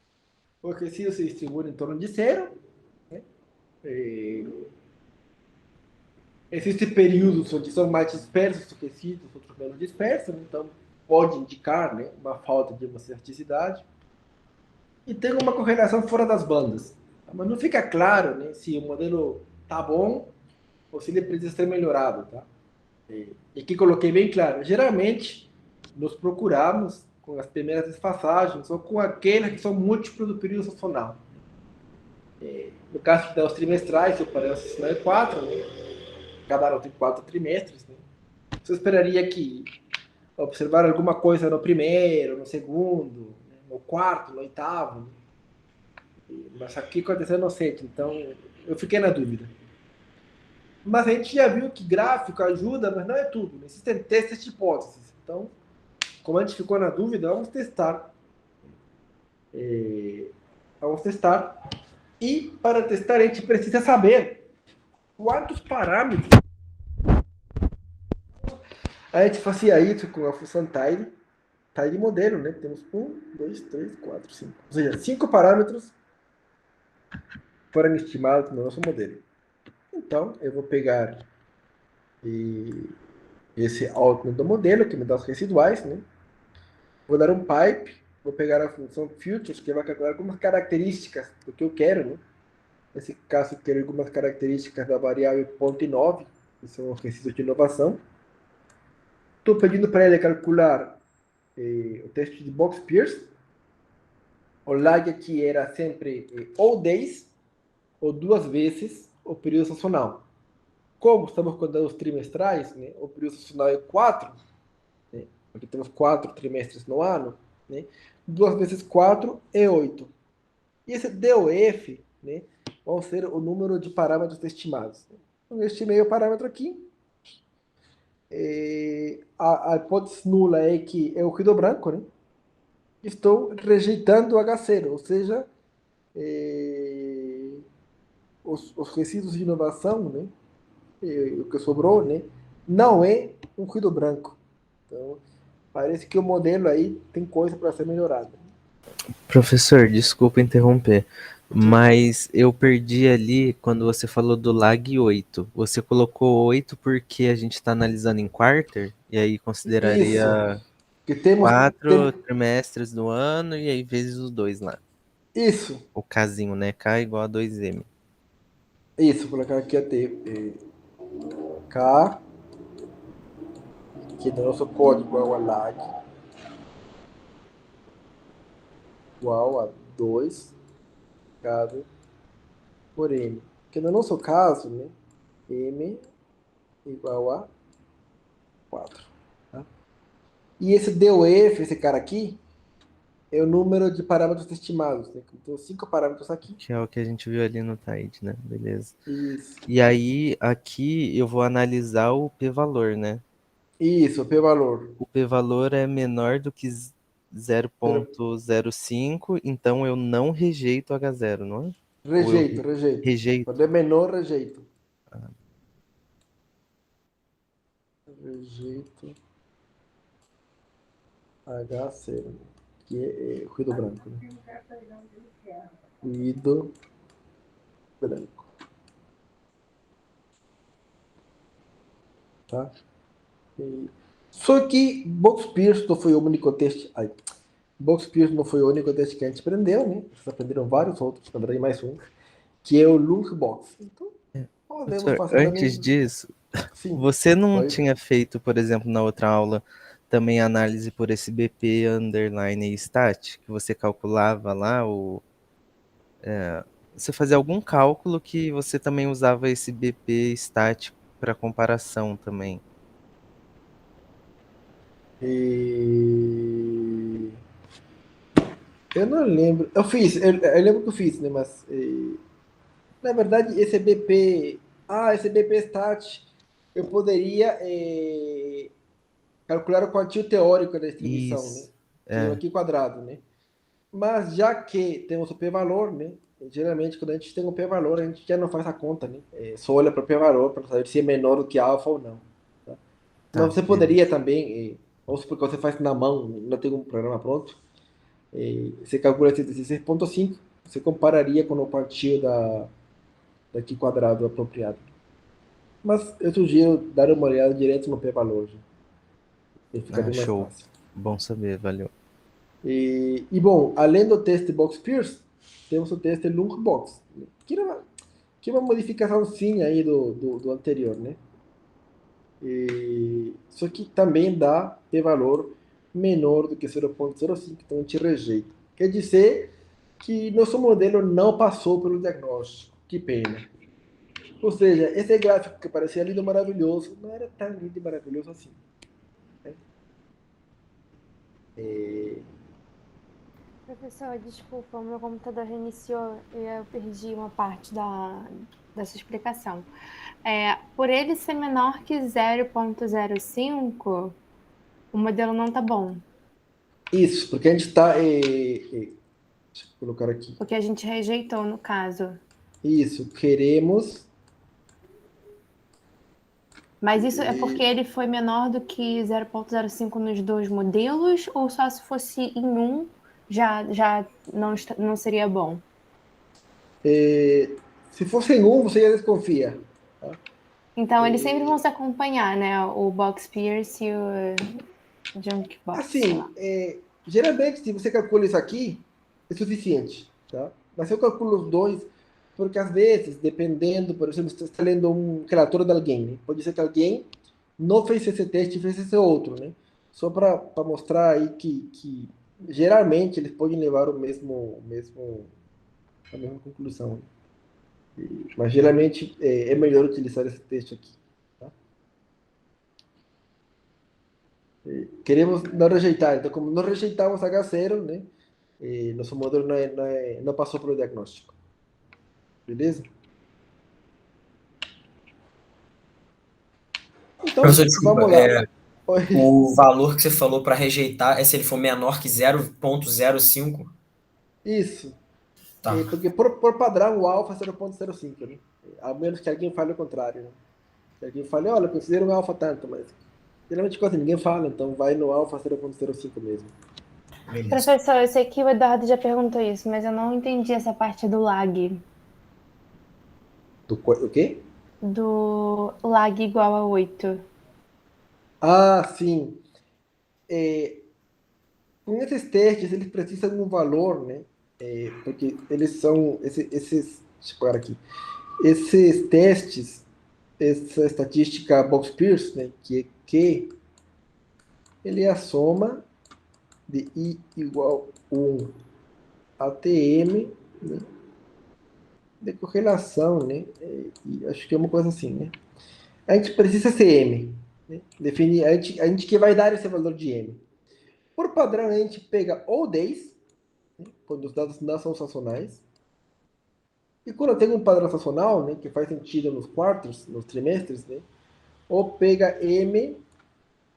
o resíduo se distribui em torno de zero, né? Existem períodos onde são mais dispersos do que resíduos, outros menos dispersos, né? Então pode indicar, né, uma falta de uma certicidade. E tem uma correlação fora das bandas. Mas não fica claro, né, se o modelo tá bom ou se ele precisa ser melhorado, tá? E aqui coloquei bem claro. Geralmente, nós procuramos com as primeiras desfasagens ou com aquelas que são múltiplos do período sazonal. No caso dos trimestrais, o parâmetro sazonal é 4, né? Cada ano tem 4 trimestres. Né? Você esperaria que observar alguma coisa no primeiro, no segundo, né? No quarto, no oitavo. Né? Mas aqui aconteceu no sétimo, então eu fiquei na dúvida. Mas a gente já viu que gráfico ajuda, mas não é tudo. Né? Existem testes de hipóteses. Então, como a gente ficou na dúvida, vamos testar. Vamos testar. E para testar, a gente precisa saber quantos parâmetros. A gente fazia isso com a função tile modelo, né? Temos 1, 2, 3, 4, 5. Ou seja, 5 parâmetros foram estimados no nosso modelo. Então, eu vou pegar esse output do modelo, que me dá os residuais, né? Vou dar um pipe, vou pegar a função futures, que vai calcular algumas características do que eu quero, né? Nesse caso, eu quero algumas características da variável ponto 9, que são os resíduos de inovação. Estou pedindo para ele calcular o teste de Box-Pierce. O lag aqui era sempre ou 10 ou 2 vezes o período sazonal. Como estamos contando os trimestrais, né, o período sazonal é 4, né, porque temos 4 trimestres no ano, né, 2 vezes 4 é 8. E esse DOF, né, vai ser o número de parâmetros estimados. Então, eu estimei o parâmetro aqui. A hipótese nula é que é o ruído branco, né? Estou rejeitando o H0, ou seja, os resíduos de inovação, né? O que sobrou, né? Não é um ruído branco. Então, parece que o modelo aí tem coisa para ser melhorada. Professor, desculpa interromper, mas eu perdi ali quando você falou do lag 8. Você colocou 8 porque a gente está analisando em quarter, e aí consideraria Isso. Que temos 4 trimestres do ano, e aí vezes os 2 lá. Isso. O casinho, né? K igual a 2M. Isso, vou colocar aqui a T. K, que no nosso código igual a lag, igual a 2 cada por M. Que no nosso caso, né, M igual a 4. Tá? E esse DOF, esse cara aqui, é o número de parâmetros estimados. Né? Então, 5 parâmetros aqui. Que é o que a gente viu ali no TIDE, né? Beleza. Isso. E aí, aqui eu vou analisar o p-valor, né? Isso, o p-valor. O p-valor é menor do que 0,05, então eu não rejeito H0, não é? Rejeito. Rejeito. Quando é menor, rejeito. Rejeito H0, que é ruído branco. Né? Ruído branco. Tá? Só que Box-Pierce não foi o único teste. Box-Pierce não foi o único teste que a gente aprendeu, né? Vocês aprenderam vários outros, na verdade mais um, que é o Lunchbox. Então, podemos fazer antes também. disso, Sim, você não tinha feito, por exemplo, na outra aula, também análise por esse BP underline stat, que você calculava lá você fazia algum cálculo que você também usava esse BP stat para comparação também. Eu não lembro. Eu fiz, eu lembro que eu fiz, né? Mas na verdade, esse BP stat, eu poderia calcular o quantio teórico da distribuição, né? Que é aqui quadrado, né? Mas já que temos o p-valor, né? Geralmente, quando a gente tem o p-valor, a gente já não faz a conta, né? Só olha para o p-valor para saber se é menor do que alfa ou não. Tá? Mas você poderia também, vamos supor que você faz na mão, não tem um programa pronto, você calcula esse 16,5, você compararia com o quantio daqui quadrado apropriado. Mas eu sugiro dar uma olhada direto no p-valor. E fica bem mais Show. fácil. Bom saber, valeu. Bom, além do teste Box-Pierce, temos o teste Lunchbox, né? Que é uma modificação sim aí do anterior, né? Só que também dá p-valor menor do que 0,05, então a gente rejeita. Quer dizer que nosso modelo não passou pelo diagnóstico. Que pena. Ou seja, esse gráfico que parecia lindo e maravilhoso não era tão lindo e maravilhoso assim. Né? Professor, desculpa, o meu computador reiniciou e eu perdi uma parte da sua explicação. Por ele ser menor que 0,05, o modelo não tá bom, Isso, porque a gente está. Deixa eu colocar aqui. porque a gente rejeitou no caso. Isso, queremos. Mas isso é porque ele foi menor do que 0,05 nos dois modelos, ou só se fosse em um já não seria bom? Se fosse em um, você já desconfia. Tá? Então, eles sempre vão se acompanhar, né? O Box Pierce e o Junk Box, sei lá. Assim, geralmente, se você calcula isso aqui, é suficiente. Tá? Mas eu calculo os dois, porque às vezes, dependendo, por exemplo, você está lendo um relatório de alguém, né? Pode ser que alguém não fez esse teste e fez esse outro, né? Só para mostrar aí que geralmente eles podem levar a mesma conclusão. Mas geralmente é melhor utilizar esse teste aqui. Tá? Queremos não rejeitar, então como não rejeitamos H0, né? Nosso modelo não passou pelo diagnóstico. Beleza? Então, Professor, desculpa, vamos lá. o valor que você falou para rejeitar é se ele for menor que 0,05? Isso. Tá. Porque por padrão o alfa é 0,05, né? A menos que alguém fale o contrário. Né? Que alguém fale, olha, eu considero um alfa tanto, mas geralmente quase ninguém fala, então vai no alfa 0,05 mesmo. Beleza. Professor, eu sei que o Eduardo já perguntou isso, mas eu não entendi essa parte do lag. O quê? Do lag igual a 8. Ah, sim. Com esses testes, eles precisam de um valor, né? Porque eles são, deixa eu pegar aqui, esses testes, essa estatística Box-Pierce, né? Que é Q, ele é a soma de I igual 1 ATM, né? De correlação, né? E acho que é uma coisa assim, né? A gente precisa ser M, né? Definir, a gente que vai dar esse valor de M. Por padrão, a gente pega ou 10, né? Quando os dados não são sancionais. E quando tem um padrão sancional, né? Que faz sentido nos quartos, nos trimestres, né? Ou pega M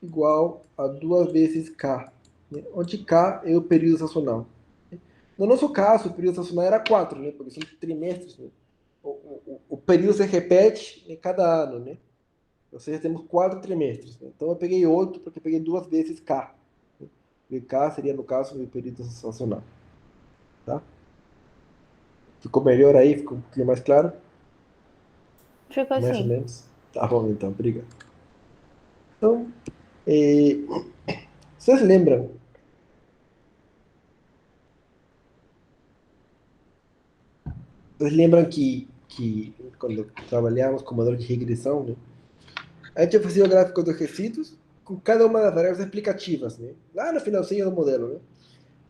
igual a 2 vezes K, né? Onde K é o período sancional. No nosso caso, o período sancional era 4, né? Porque são trimestres, né? O período se repete em cada ano, né? Ou seja, temos 4 trimestres. Né? Então eu peguei 8 porque eu peguei 2 vezes K. Né? E K seria, no caso, o período sancional. Tá? Ficou melhor aí? Ficou um pouquinho mais claro? Ficou Mais ou assim. menos? Tá bom, então. Obrigado. Então, vocês lembram? Vocês lembram que quando trabalhávamos com modelo de regressão, né? A gente fazia o gráfico dos resíduos com cada uma das variáveis explicativas, né? Lá no finalzinho do modelo, né?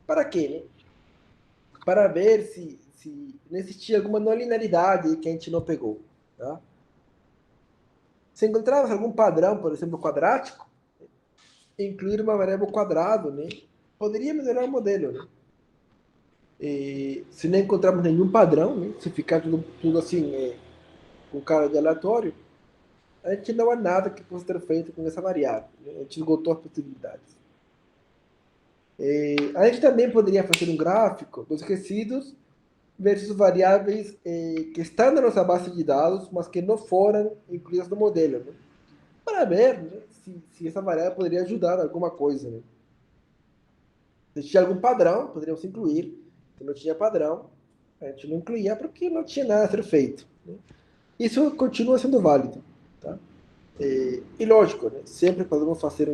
Para quê, né? Para ver se não existia alguma não linearidade que a gente não pegou, tá? Se encontrarmos algum padrão, por exemplo, quadrático, incluir uma variável quadrado, né? Poderia melhorar o modelo, né? Se não encontrarmos nenhum padrão, né? Se ficar tudo assim, com cara de aleatório, a gente não há nada que possa ser feito com essa variável. Né? A gente esgotou as possibilidades. A gente também poderia fazer um gráfico dos resíduos versus variáveis que estão na nossa base de dados, mas que não foram incluídas no modelo. Né? Para ver, né, se essa variável poderia ajudar em alguma coisa. Né? Se tinha algum padrão, poderíamos incluir. Se não tinha padrão, a gente não incluía porque não tinha nada a ser feito. Né? Isso continua sendo válido, tá? E lógico, né? Sempre podemos fazer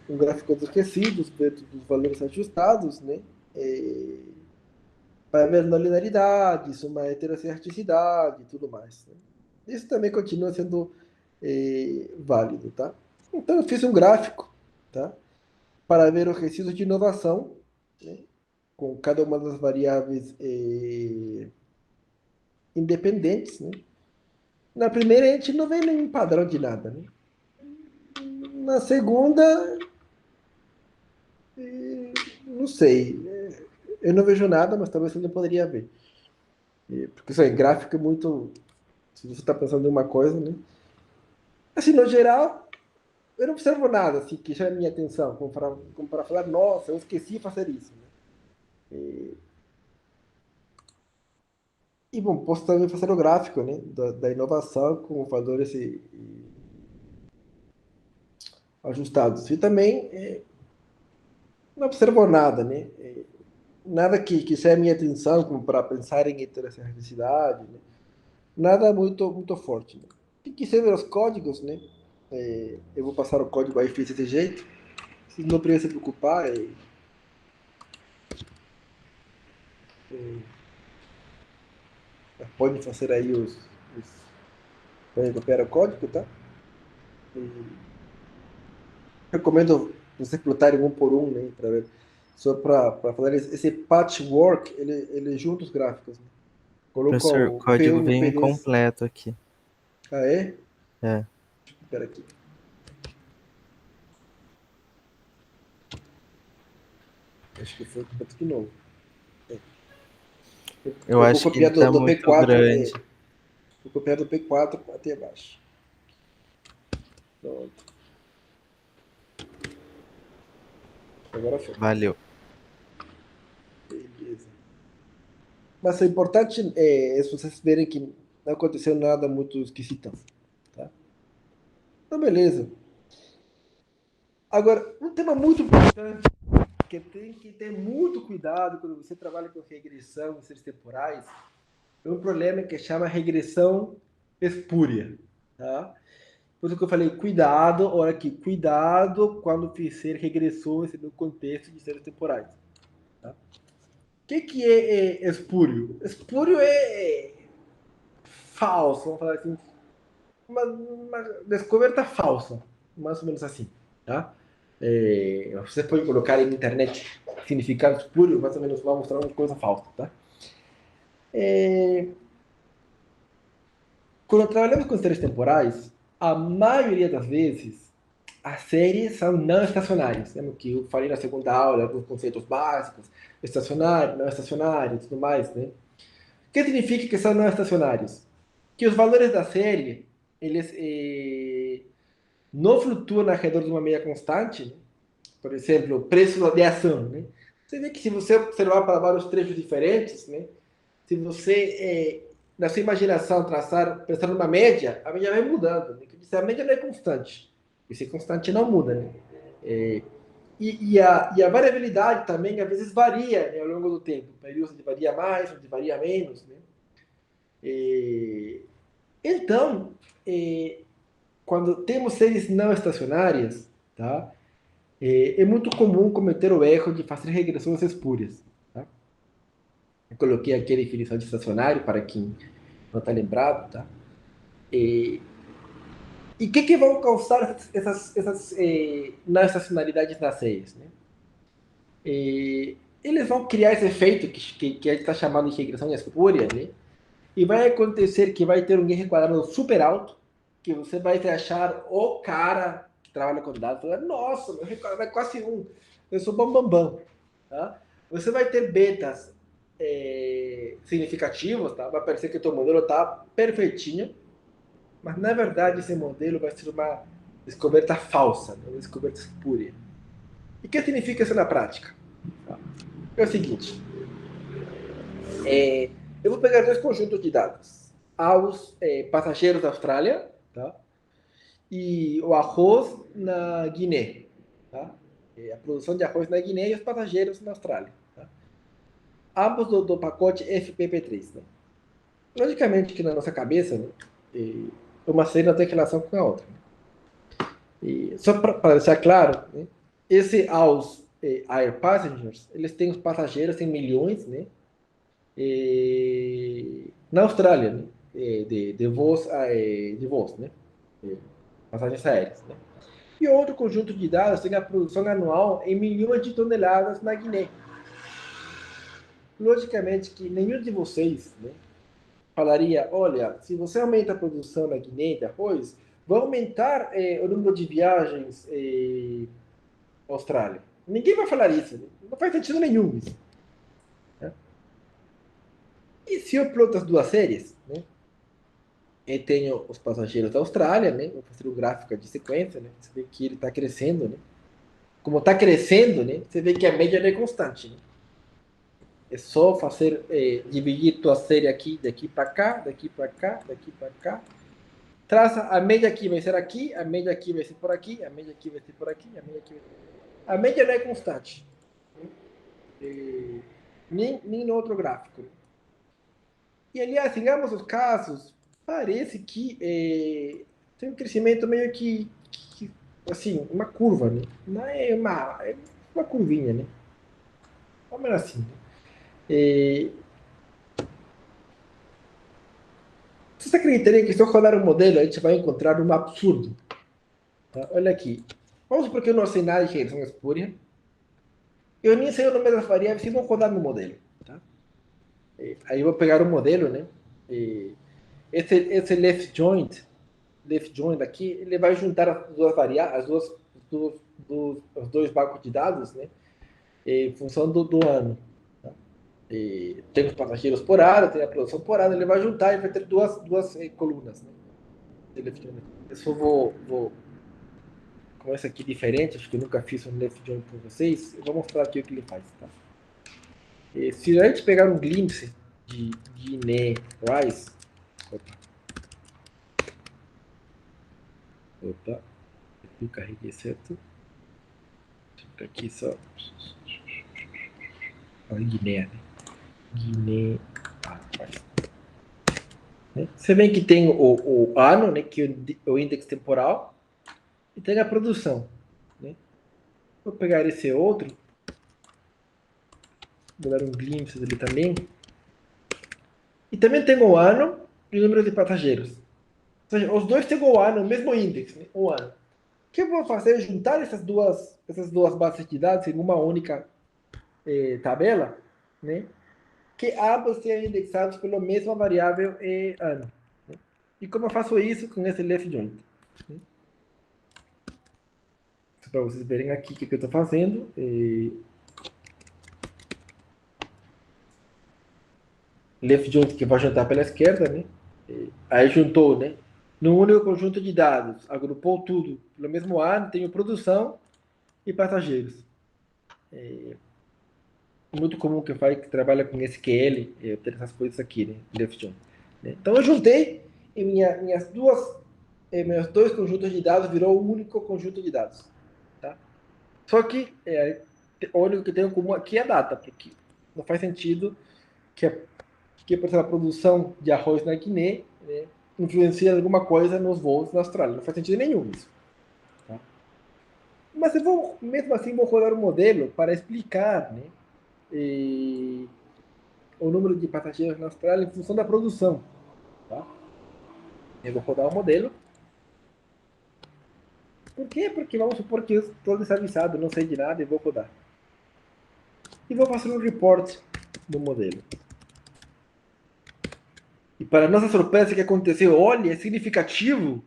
um gráfico dos resíduos dentro dos valores ajustados, né? Para ver não linearidades, uma heterocerticidade e tudo mais, né? Isso também continua sendo válido, tá? Então eu fiz um gráfico, tá? Para ver os resíduos de inovação, né? Com cada uma das variáveis independentes, né? Na primeira a gente não vê nenhum padrão de nada, né? Na segunda, não sei. Eu não vejo nada, mas talvez você não poderia ver. Porque isso aí, gráfico é muito. Se você está pensando em uma coisa, né? Assim, no geral, eu não observo nada assim, que chame minha atenção, como para falar, nossa, eu esqueci de fazer isso. Né? E, bom, posso também fazer o gráfico, né? Da inovação com valores ajustados. E também não observo nada, né? Nada que chame minha atenção, como para pensar em heterocerticidade, né? Nada muito forte. Né? Quem quiser ver os códigos, né? Eu vou passar o código aí feito desse jeito. Vocês não precisam se preocupar. Podem fazer aí podem copiar o código, tá? Recomendo vocês plotarem um por um, né? Para ver. Só para falar, esse patchwork, ele junta os gráficos. Né? Coloca Professor, o o código P1 e o veio P2. incompleto aqui. Ah, é? É. Espera aqui. Acho que foi completo de novo. Eu Eu vou acho que ele copiar tá do muito P4, grande. vou copiar do P4 até baixo. Pronto. Agora foi. Valeu. Beleza. Mas o importante é vocês verem que não aconteceu nada muito esquisitão. Tá? Então, beleza. Agora, um tema muito importante que tem que ter muito cuidado quando você trabalha com regressão em séries temporais é um problema que chama regressão espúria. Tá? Por isso que eu falei, cuidado, olha aqui, cuidado quando fizer regressões no contexto de séries temporais. Tá? O que é espúrio? Espúrio é falso, vamos falar assim, uma descoberta falsa, mais ou menos assim. Tá? Você pode colocar aí na internet significado espúrio, mais ou menos vai mostrar uma coisa falsa. Tá? Quando trabalhamos com séries temporais, a maioria das vezes as séries são não estacionárias. Lembra que eu falei na segunda aula alguns conceitos básicos, estacionário, não estacionário e tudo mais, né? O que significa que são não estacionários? Que os valores da série, eles não flutuam ao redor de uma meia constante, né? Por exemplo, o preço de ação, né? Você vê que se você observar para vários trechos diferentes, né? Se você, na sua imaginação, pensar numa média, a média vai mudando. Né? A média não é constante. E se constante não muda. Né? É, e a variabilidade também, às vezes, varia né, ao longo do tempo. Períodos onde varia mais, onde varia menos. Né? Então, quando temos séries não estacionárias, tá? É muito comum cometer o erro de fazer regressões espúrias. Tá? Eu coloquei aqui a definição de estacionário para quem não está lembrado, tá? E o que vão causar essas não estacionalidades nas séries, né? Eles vão criar esse efeito que a gente está chamando de regressão espúria, né? E vai acontecer que vai ter um R quadrado super alto, que você vai achar o cara que trabalha com dados, falar, nossa, meu R quadrado é quase um, eu sou bambambam, tá? Você vai ter betas significativos, tá? Vai parecer que o teu modelo está perfeitinho, mas na verdade esse modelo vai ser uma descoberta falsa, uma descoberta espúria. E o que significa isso na prática? Tá? É o seguinte, eu vou pegar dois conjuntos de dados, aos passageiros da Austrália, tá? E o arroz na Guiné, tá? A produção de arroz na Guiné e os passageiros na Austrália. Tá? Ambos do pacote FPP3. Né? Logicamente que na nossa cabeça, né, uma série não tem relação com a outra. E só para deixar claro, né, aos air passengers, eles têm os passageiros, tem milhões, né, na Austrália, né, de voos, né, passagens aéreas, né. E outro conjunto de dados tem a produção anual em milhões de toneladas na Guiné. Logicamente que nenhum de vocês, né, falaria, olha, se você aumenta a produção na Guiné de arroz, vai aumentar o número de viagens à Austrália. Ninguém vai falar isso. Né? Não faz sentido nenhum isso. Né? E se eu ploto as duas séries, né? Eu tenho os passageiros da Austrália, né? Vou fazer um gráfico de sequência, né? Você vê que ele está crescendo, né? Como está crescendo, né? Você vê que a média não é constante, né? É só fazer, dividir tua série aqui, daqui para cá, daqui para cá, daqui para cá. Traça, a média aqui vai ser aqui, a média aqui vai ser por aqui, a média aqui vai ser por aqui, a média aqui vai ser... A média não é constante. Nem no outro gráfico. E, aliás, digamos os casos, parece que tem um crescimento meio que assim, uma curva, né? Não é uma curvinha, né? Vamos assim, né? Vocês acreditariam que se eu rodar um modelo, a gente vai encontrar um absurdo? Tá? Olha aqui. Vamos supor que eu não sei nada de regressão espúria. Eu nem sei o nome das variáveis, vocês vão rodar no modelo. Tá? Aí eu vou pegar o modelo, né? Esse left joint aqui, ele vai juntar as duas variáveis, os dois bancos de dados, né? Em função do ano. Tá? Tem os passageiros por ano, tem a produção por ano, ele vai juntar e vai ter duas colunas. Né? Eu só vou com esse aqui diferente, acho que eu nunca fiz um left join para vocês, eu vou mostrar aqui o que ele faz. Tá? Se a gente pegar um glimpse de Guiné Rice, opa, eu carreguei certo. Aqui só. Olha, Guiné, né? Guiné. Né? Você vê que tem o ano, né? Que é o índice temporal, e tem a produção. Né? Vou pegar esse outro. Vou dar um glimpse dele também. E também tem o ano e o número de passageiros. Ou seja, os dois têm o ano, o mesmo índice, né? O ano. O que eu vou fazer é juntar essas duas bases de dados em uma única tabela, né? Que ambos sejam indexados pela mesma variável ano. Né? E como eu faço isso com esse left joint? Né? Para vocês verem aqui o que eu estou fazendo. Left joint que vai juntar pela esquerda, né? Aí juntou, né? Num único conjunto de dados, agrupou tudo pelo mesmo ano, tenho produção e passageiros. Muito comum que trabalha com SQL, ter essas coisas aqui, né? Left join. Né? Então eu juntei e meus dois conjuntos de dados virou um único conjunto de dados. Tá? Só que o único que tem em comum aqui é a data, porque não faz sentido que por exemplo, a produção de arroz na Guiné, né, influencia alguma coisa nos voos na Austrália. Não faz sentido nenhum isso. Tá? Mas mesmo assim, vou rodar um modelo para explicar, né, o número de passageiros na Austrália em função da produção. Tá? Eu vou rodar o modelo. Por quê? Porque vamos supor que eu estou desavisado, não sei de nada e vou rodar. E vou fazer um report do modelo. E para nossa surpresa, o que aconteceu? Olha, é significativo.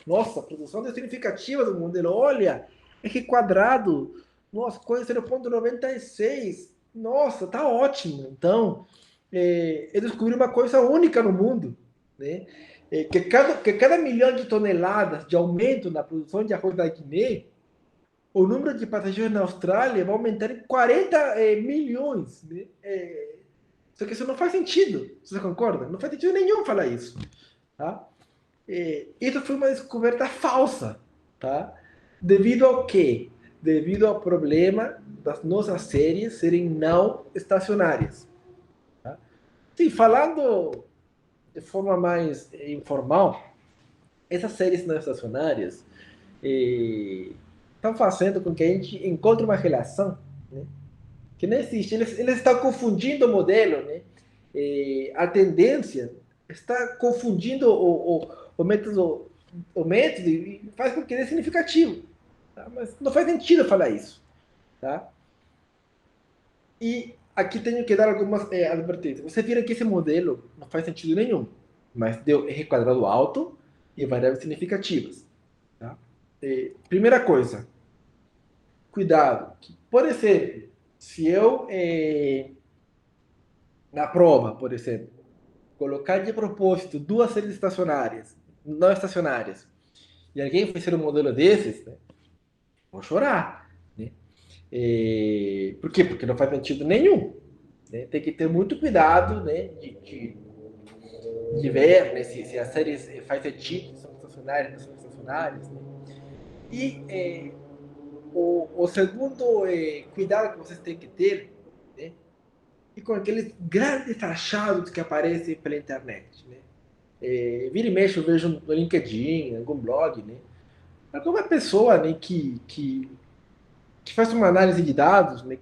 Nossa, a produção é significativa do modelo. Olha, é que quadrado. Nossa, coisa 0,96. Nossa, tá ótimo. Então, eu descobri uma coisa única no mundo. Né? Que cada milhão de toneladas de aumento na produção de arroz da Guiné, o número de passageiros na Austrália vai aumentar em 40 milhões. Né? Só que isso não faz sentido. Você concorda? Não faz sentido nenhum falar isso. Tá? Isso foi uma descoberta falsa. Tá? Devido ao quê? Devido ao problema das nossas séries serem não estacionárias. Tá? Sim, falando de forma mais informal, essas séries não estacionárias estão fazendo com que a gente encontre uma relação, né, que não existe. Eles estão confundindo o modelo, né? A tendência está confundindo o método e faz com que ele é significativo. Tá? Mas não faz sentido falar isso. Tá? E aqui tenho que dar algumas advertências. Você vira que esse modelo não faz sentido nenhum, mas deu R quadrado alto e variáveis significativas. Tá? Primeira coisa, cuidado. Por exemplo, se eu, na prova, por exemplo, colocar de propósito duas séries estacionárias, não estacionárias, e alguém fizer um modelo desses, né, vou chorar. Né? Por quê? Porque não faz sentido nenhum. Né? Tem que ter muito cuidado, né, de ver, né, se as séries faz sentido, são estacionárias, não são estacionárias. Né? E o segundo cuidado que vocês têm que ter, né, e com aqueles grandes achados que aparecem pela internet. Né? Vira e mexe, eu vejo no LinkedIn, em algum blog, né? Alguma pessoa, né, que faz uma análise de dados, né,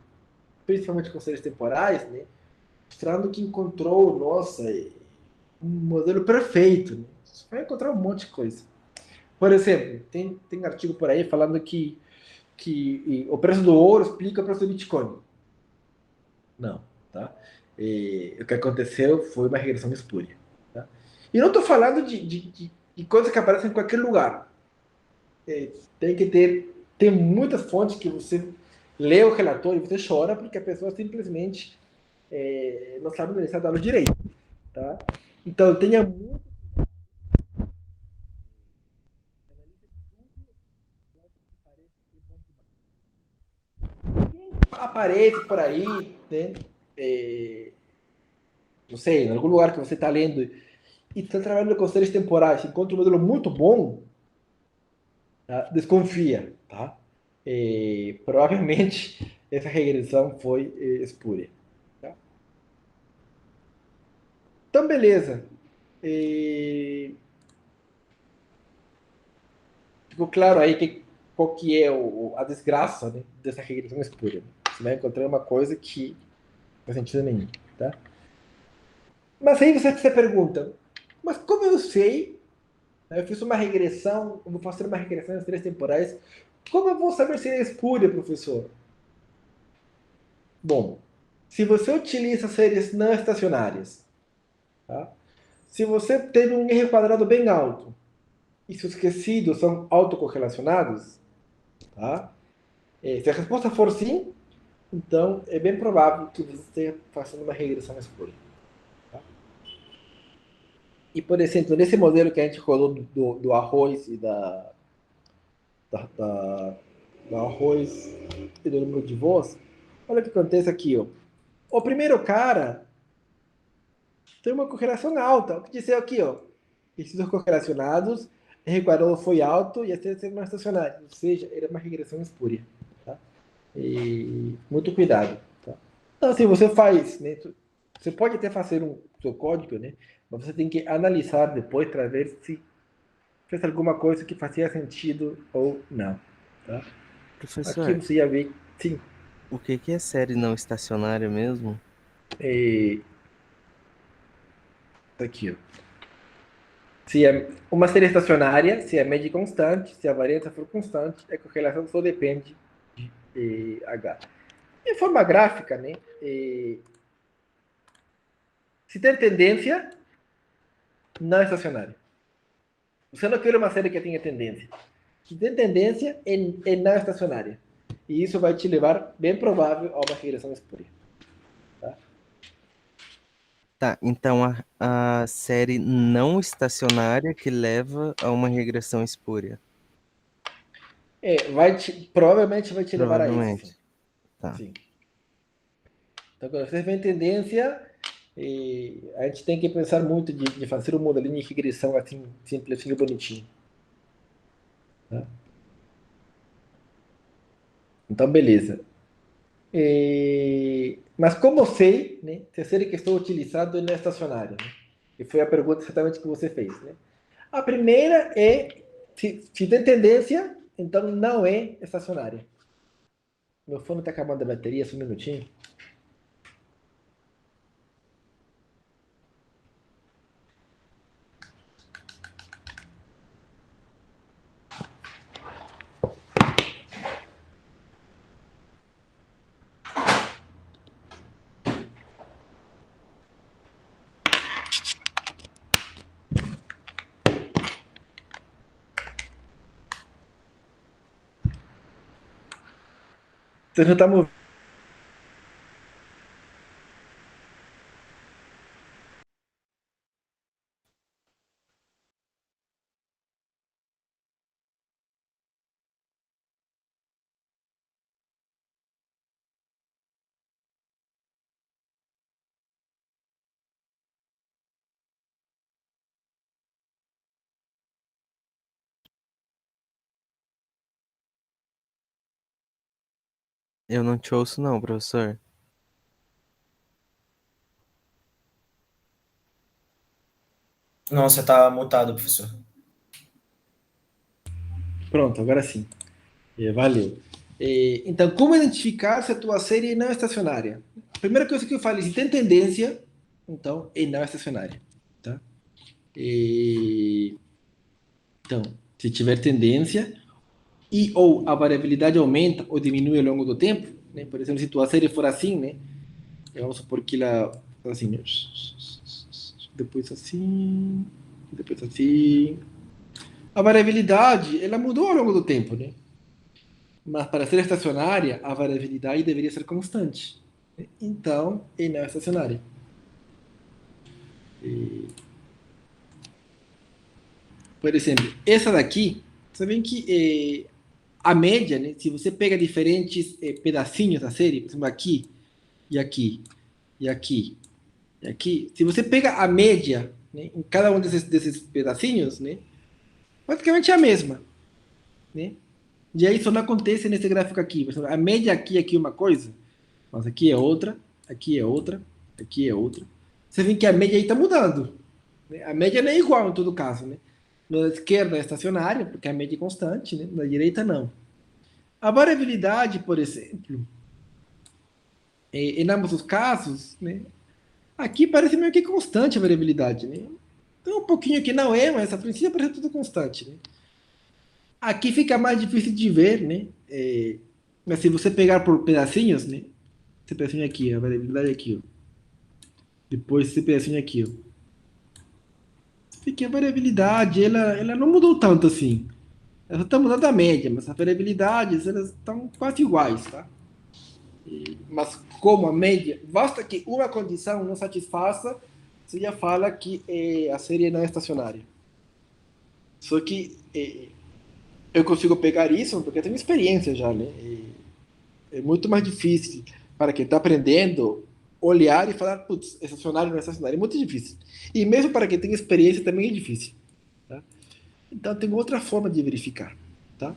principalmente com séries temporais, né, mostrando que encontrou, nossa, um modelo perfeito. Né? Você vai encontrar um monte de coisa. Por exemplo, tem artigo por aí falando que o preço do ouro explica o preço do Bitcoin. Não, tá? O que aconteceu foi uma regressão espúria. Tá? E não estou falando de coisas que aparecem em qualquer lugar. Tem que tem muitas fontes que você lê o relatório e você chora porque a pessoa simplesmente não sabe analisar dados direito. Tá? Então, tenha muito. Aparece por aí, né? Não sei, em algum lugar que você está lendo e está trabalhando com séries temporais, encontra um modelo muito bom, tá? Desconfia, tá? Provavelmente essa regressão foi espúria. Tá? Então, beleza. Ficou claro aí qual que é a desgraça, né, dessa regressão espúria. Né? Você vai encontrar uma coisa que não faz sentido nenhum. Tá? Mas aí você pergunta, mas como eu sei? Eu fiz uma regressão, eu vou fazer uma regressão nas 3 temporais. Como eu vou saber se é espúria, professor? Bom, se você utiliza séries não estacionárias, tá? Se você teve um R quadrado bem alto e seus resíduos são autocorrelacionados, tá? Se a resposta for sim, então é bem provável que você esteja fazendo uma regressão espúria. Tá? E, por exemplo, nesse modelo que a gente rodou do arroz e da, da, do arroz e do número de voz, olha o que acontece aqui. Ó. O primeiro cara tem uma correlação alta. O que dizer aqui? Ó, esses dois correlacionados, R quadrado foi alto e a série não estacionária. Ou seja, era uma regressão espúria. Tá? E muito cuidado. Tá? Então, assim, você faz, né, você pode até fazer um seu código, né, mas você tem que analisar depois para ver se fez alguma coisa que fazia sentido ou não. Tá? Aqui Professor, você ia ver, sim, o que que é série não estacionária mesmo? aqui, ó. Se é uma série estacionária, se a média é constante, se a variância for constante, a correlação só depende de H. De forma gráfica, né? Se tem tendência, não é estacionária. Você não quer uma série que tenha tendência. Se tem tendência, é não estacionária. E isso vai te levar, bem provável, a uma regressão espúria. Tá? Tá, então a série não estacionária que leva a uma regressão espúria. Provavelmente vai te levar a isso, sim. Provavelmente. Tá. Sim. Então, quando você vê tendência, a gente tem que pensar muito de fazer um modelinho de regressão assim, simples e bonitinho. Tá? Então, beleza. Mas como eu sei, né, se a série que estou utilizando é não estacionária, né? E foi a pergunta exatamente que você fez, né? A primeira é, se tem tendência, então não é estacionária. Meu fone está acabando a bateria, só um minutinho. Você já está movendo. Eu não te ouço não, professor. Não, você tá mutado, professor. Pronto, agora sim. Valeu. Então, como identificar se a tua série não é estacionária? A primeira coisa que eu falei, se tem tendência, então é não estacionária. Tá? Então, se tiver tendência e ou a variabilidade aumenta ou diminui ao longo do tempo, né? Por exemplo, se tua série for assim, né? Vamos supor que ela assim, né? Depois assim, depois assim. A variabilidade, ela mudou ao longo do tempo, né? Mas para ser estacionária, a variabilidade deveria ser constante. Então, e não é estacionária. Por exemplo, essa daqui, você vê que a média, né, se você pega diferentes pedacinhos da série, por exemplo, aqui, e aqui, e aqui, e aqui, se você pega a média, né, em cada um desses pedacinhos, né, praticamente é a mesma. Né? E aí isso não acontece nesse gráfico aqui. Por exemplo, a média aqui é uma coisa, mas aqui é outra, aqui é outra, aqui é outra. Você vê que a média aí está mudando. Né? A média não é igual em todo caso. Né? Na esquerda é estacionária, porque a média é constante, né? Na direita não. A variabilidade, por exemplo, em ambos os casos, né? Aqui parece meio que constante a variabilidade. Né? Tem um pouquinho que não é, mas a princípio parece tudo constante. Né? Aqui fica mais difícil de ver, né? Mas se você pegar por pedacinhos, né? Esse pedacinho aqui, a variabilidade aqui, ó. Depois esse pedacinho aqui, ó. Fica a variabilidade, ela não mudou tanto assim. Ela está mudando a média, mas as variabilidades, elas estão quase iguais, tá? Mas como a média, basta que uma condição não satisfaça, você já fala que a série não é estacionária. Só que eu consigo pegar isso porque eu tenho experiência já, né? É muito mais difícil para quem está aprendendo olhar e falar, putz, estacionário não é estacionário. É muito difícil. E mesmo para quem tem experiência também é difícil. Tá? Então tem outra forma de verificar. Tá?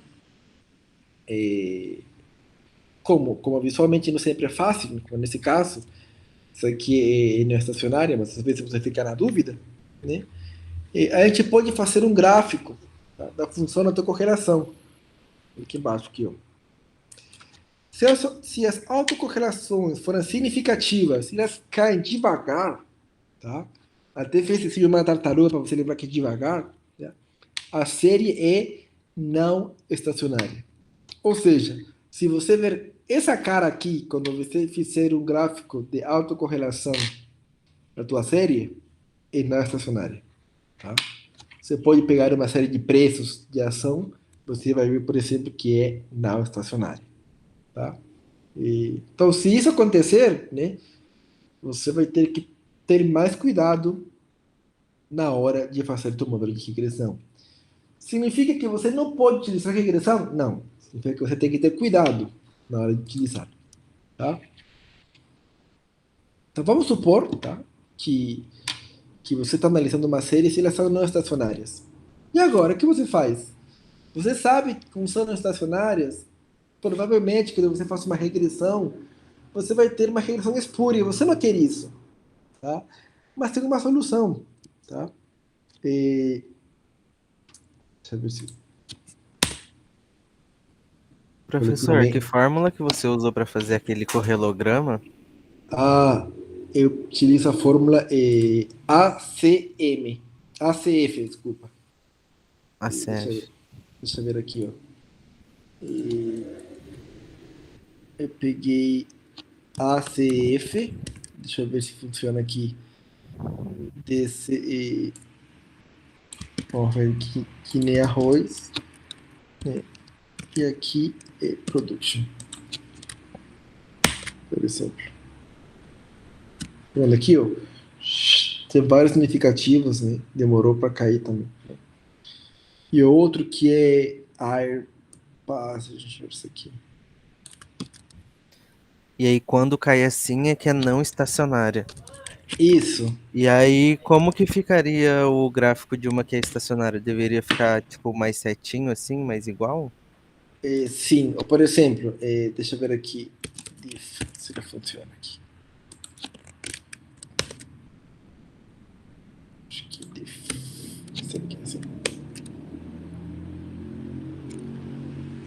Como visualmente não sempre é fácil, como nesse caso, isso aqui não é estacionária, mas às vezes você fica na dúvida, né? A gente pode fazer um gráfico, tá, da função da autocorrelação. Aqui embaixo, aqui, ó. Se as autocorrelações forem significativas, se elas caem devagar, tá? Até fez esse filme uma tartaruga para você lembrar que é devagar, né? A série é não estacionária. Ou seja, se você ver essa cara aqui, quando você fizer um gráfico de autocorrelação da tua série, é não estacionária. Tá? Você pode pegar uma série de preços de ação, você vai ver, por exemplo, que é não estacionária. Tá? Então, se isso acontecer, né, você vai ter que ter mais cuidado na hora de fazer seu modelo de regressão. Significa que você não pode utilizar regressão? Não. Significa que você tem que ter cuidado na hora de utilizar. Tá? Então, vamos supor, tá, que você está analisando uma série se elas são não estacionárias. E agora, o que você faz? Você sabe que como são não estacionárias, provavelmente, quando você faça uma regressão, você vai ter uma regressão espúria. Você não quer isso. Tá? Mas tem uma solução. tá? Deixa eu ver se... Professor, que fórmula que você usou para fazer aquele correlograma? Eu utilizo a fórmula ACF, desculpa. ACF. Deixa eu ver aqui, ó. Eu peguei ACF, deixa eu ver se funciona aqui. Vamos ver que nem arroz, né? E aqui é production, por exemplo. Olha aqui, ó. Tem vários significativos, né? Demorou para cair também. Né? E outro que é air pass, deixa eu ver isso aqui. E aí, quando cai assim, é que é não estacionária. Isso. E aí, como que ficaria o gráfico de uma que é estacionária? Deveria ficar, tipo, mais certinho assim, mais igual? Sim, ou, por exemplo, deixa eu ver aqui se ele funciona aqui. Acho que assim.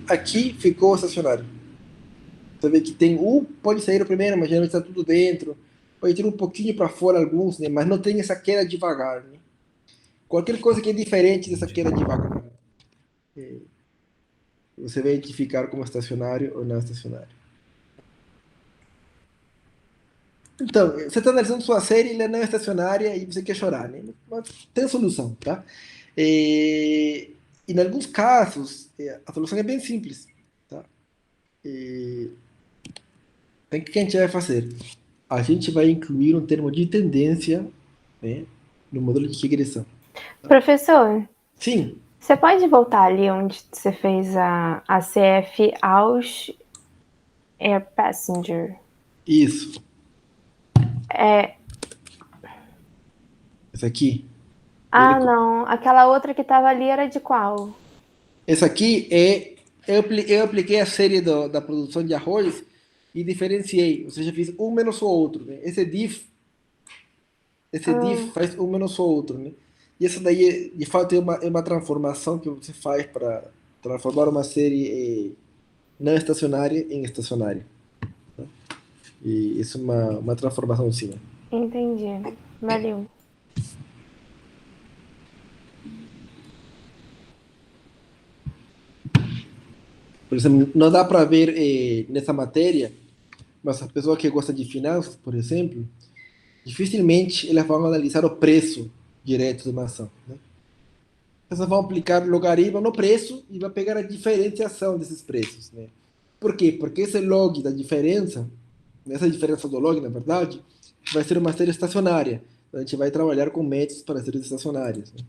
Aqui ficou estacionário. Você vê que tem pode sair o primeiro, mas geralmente está tudo dentro. Pode ter um pouquinho para fora alguns, né? Mas não tem essa queda devagar, né? Qualquer coisa que é diferente dessa queda devagar, você vai identificar como estacionário ou não estacionário. Então, você está analisando sua série, ela não é estacionária e você quer chorar, né? Mas tem solução, tá? E em alguns casos, a solução é bem simples, tá? Então, o que a gente vai fazer? A gente vai incluir um termo de tendência, né, no modelo de regressão. Professor, Sim. você pode voltar ali onde você fez a CF aos Air Passenger? Isso. É... Esse aqui. Não. Aquela outra que estava ali era de qual? Esse aqui é... Eu apliquei a série da produção de arroz e diferenciei. Ou seja, fiz um menos o outro. Né? Esse diff faz um menos o outro. Né? E essa daí, de fato, é uma transformação que você faz para transformar uma série não estacionária em estacionária. Tá? E isso é uma transformação sim. Entendi. Valeu. Por exemplo, não dá para ver nessa matéria, mas a pessoa que gosta de finanças, por exemplo, dificilmente elas vão analisar o preço direto de uma ação. Né? Elas vão aplicar logaritmo no preço e vai pegar a diferenciação desses preços. Né? Por quê? Porque esse log da diferença, essa diferença do log, na verdade, vai ser uma série estacionária. A gente vai trabalhar com métodos para séries estacionárias. Né?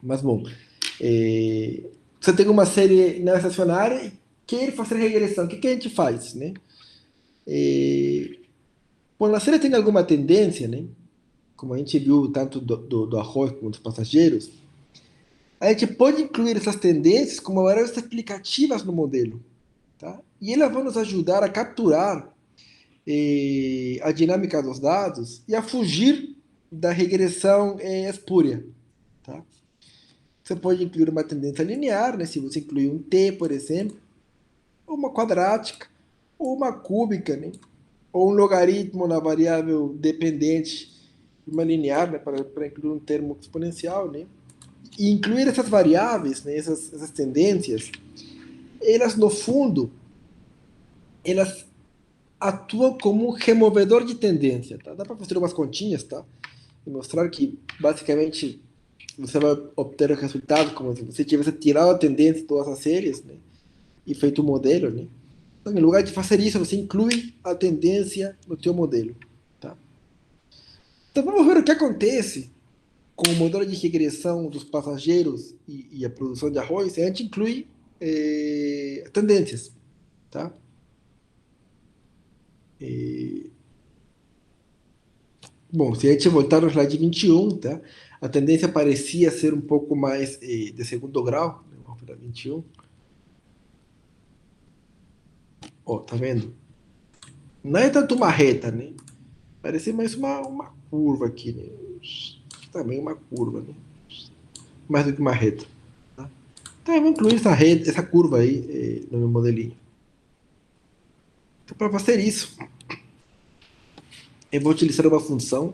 Mas, bom, você tem uma série não estacionária e quer fazer regressão. O que a gente faz? Né? Quando a série tem alguma tendência, né? Como a gente viu tanto do arroz como dos passageiros, a gente pode incluir essas tendências como variáveis explicativas no modelo. Tá? E elas vão nos ajudar a capturar a dinâmica dos dados e a fugir da regressão espúria. Tá? Você pode incluir uma tendência linear, né? Se você incluir um t, por exemplo, ou uma quadrática, ou uma cúbica, né? Ou um logaritmo na variável dependente de uma linear, né? Para incluir um termo exponencial. Né? E incluir essas variáveis, né? essas tendências, elas, no fundo, elas atuam como um removedor de tendência. Tá? Dá para fazer umas continhas, tá? E mostrar que, basicamente, você vai obter o resultado como se você tivesse tirado a tendência de todas as séries, né? E feito um modelo, né? Então, em lugar de fazer isso, você inclui a tendência no teu modelo, tá? Então, vamos ver o que acontece com o modelo de regressão dos passageiros e a produção de arroz. A gente inclui tendências, tá? Bom, se a gente voltar no slide 21, tá? A tendência parecia ser um pouco mais de segundo grau. Né? Vamos para 21. Ó, tá vendo? Não é tanto uma reta, né? Parece mais uma curva aqui, né? também uma curva, né? Mais do que uma reta. Tá? Então eu vou incluir essa reta, essa curva aí no meu modelinho. Então, para fazer isso, eu vou utilizar uma função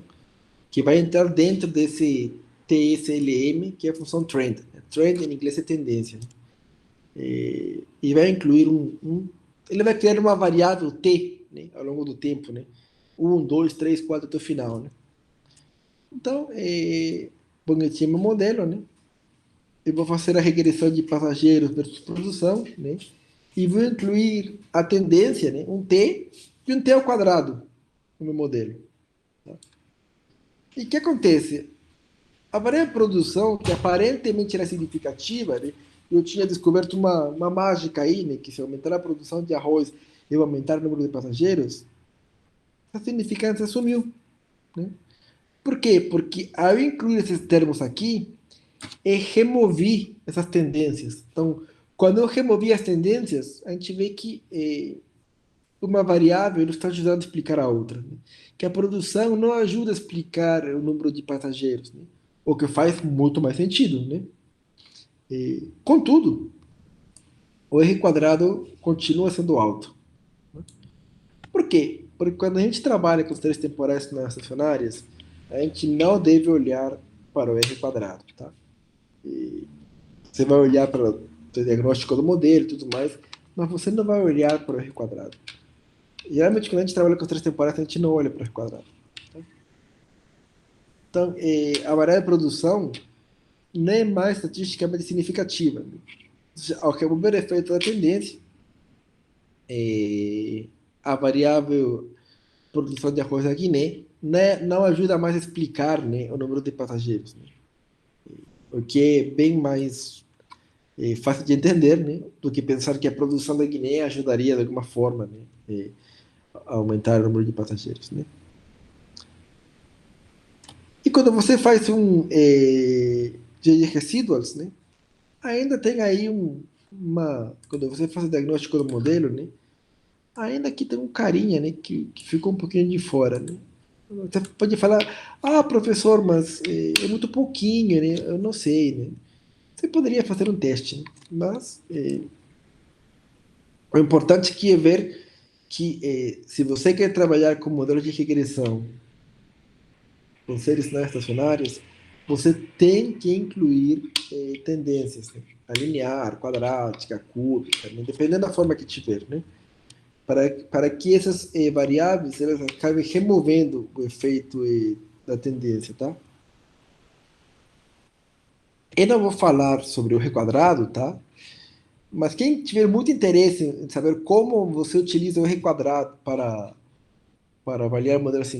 que vai entrar dentro desse TSLM, que é a função trend. Trend em inglês é tendência. E vai incluir ele vai criar uma variável t, né, ao longo do tempo, né? 1, 2, 3, 4 até o final, né? Então, ponho aqui meu modelo, né? Eu vou fazer a regressão de passageiros versus produção, né? E vou incluir a tendência, né? Um t e um t ao quadrado no meu modelo. Tá? E o que acontece? A variável produção, que aparentemente era significativa, né? Eu tinha descoberto uma mágica aí, né? Que se aumentar a produção de arroz, eu aumentar o número de passageiros, essa significância sumiu, né? Por quê? Porque ao incluir esses termos aqui, eu removi essas tendências. Então, quando eu removi as tendências, a gente vê que uma variável não está ajudando a explicar a outra, né? Que a produção não ajuda a explicar o número de passageiros, né? O que faz muito mais sentido, né? Contudo, o R quadrado continua sendo alto. Por quê? Porque quando a gente trabalha com os três temporais não estacionárias, a gente não deve olhar para o R quadrado, tá? Você vai olhar para o diagnóstico do modelo e tudo mais, mas você não vai olhar para o R quadrado. Geralmente, quando a gente trabalha com os três temporais, a gente não olha para o R quadrado. Tá? Então, a variável de produção não é mais estatisticamente significativa. Ao remover o efeito da tendência, a variável produção de arroz da Guiné não ajuda mais a explicar, né, o número de passageiros. Né? O que é bem mais fácil de entender, né, do que pensar que a produção da Guiné ajudaria de alguma forma, né, a aumentar o número de passageiros. Né? E quando você faz de residuals, né, ainda tem aí quando você faz o diagnóstico do modelo, né, ainda que tem um carinha, né, que ficou um pouquinho de fora, né. Você pode falar, professor, mas é muito pouquinho, né, eu não sei, né. Você poderia fazer um teste, né, mas o importante aqui é ver que se você quer trabalhar com modelos de regressão com séries não estacionárias, você tem que incluir tendências, né, a linear, quadrática, cúbica, né, dependendo da forma que tiver, né. Para que essas variáveis elas acabem removendo o efeito da tendência, tá? Eu não vou falar sobre o requadrado, tá? Mas quem tiver muito interesse em saber como você utiliza o requadrado para avaliar modelos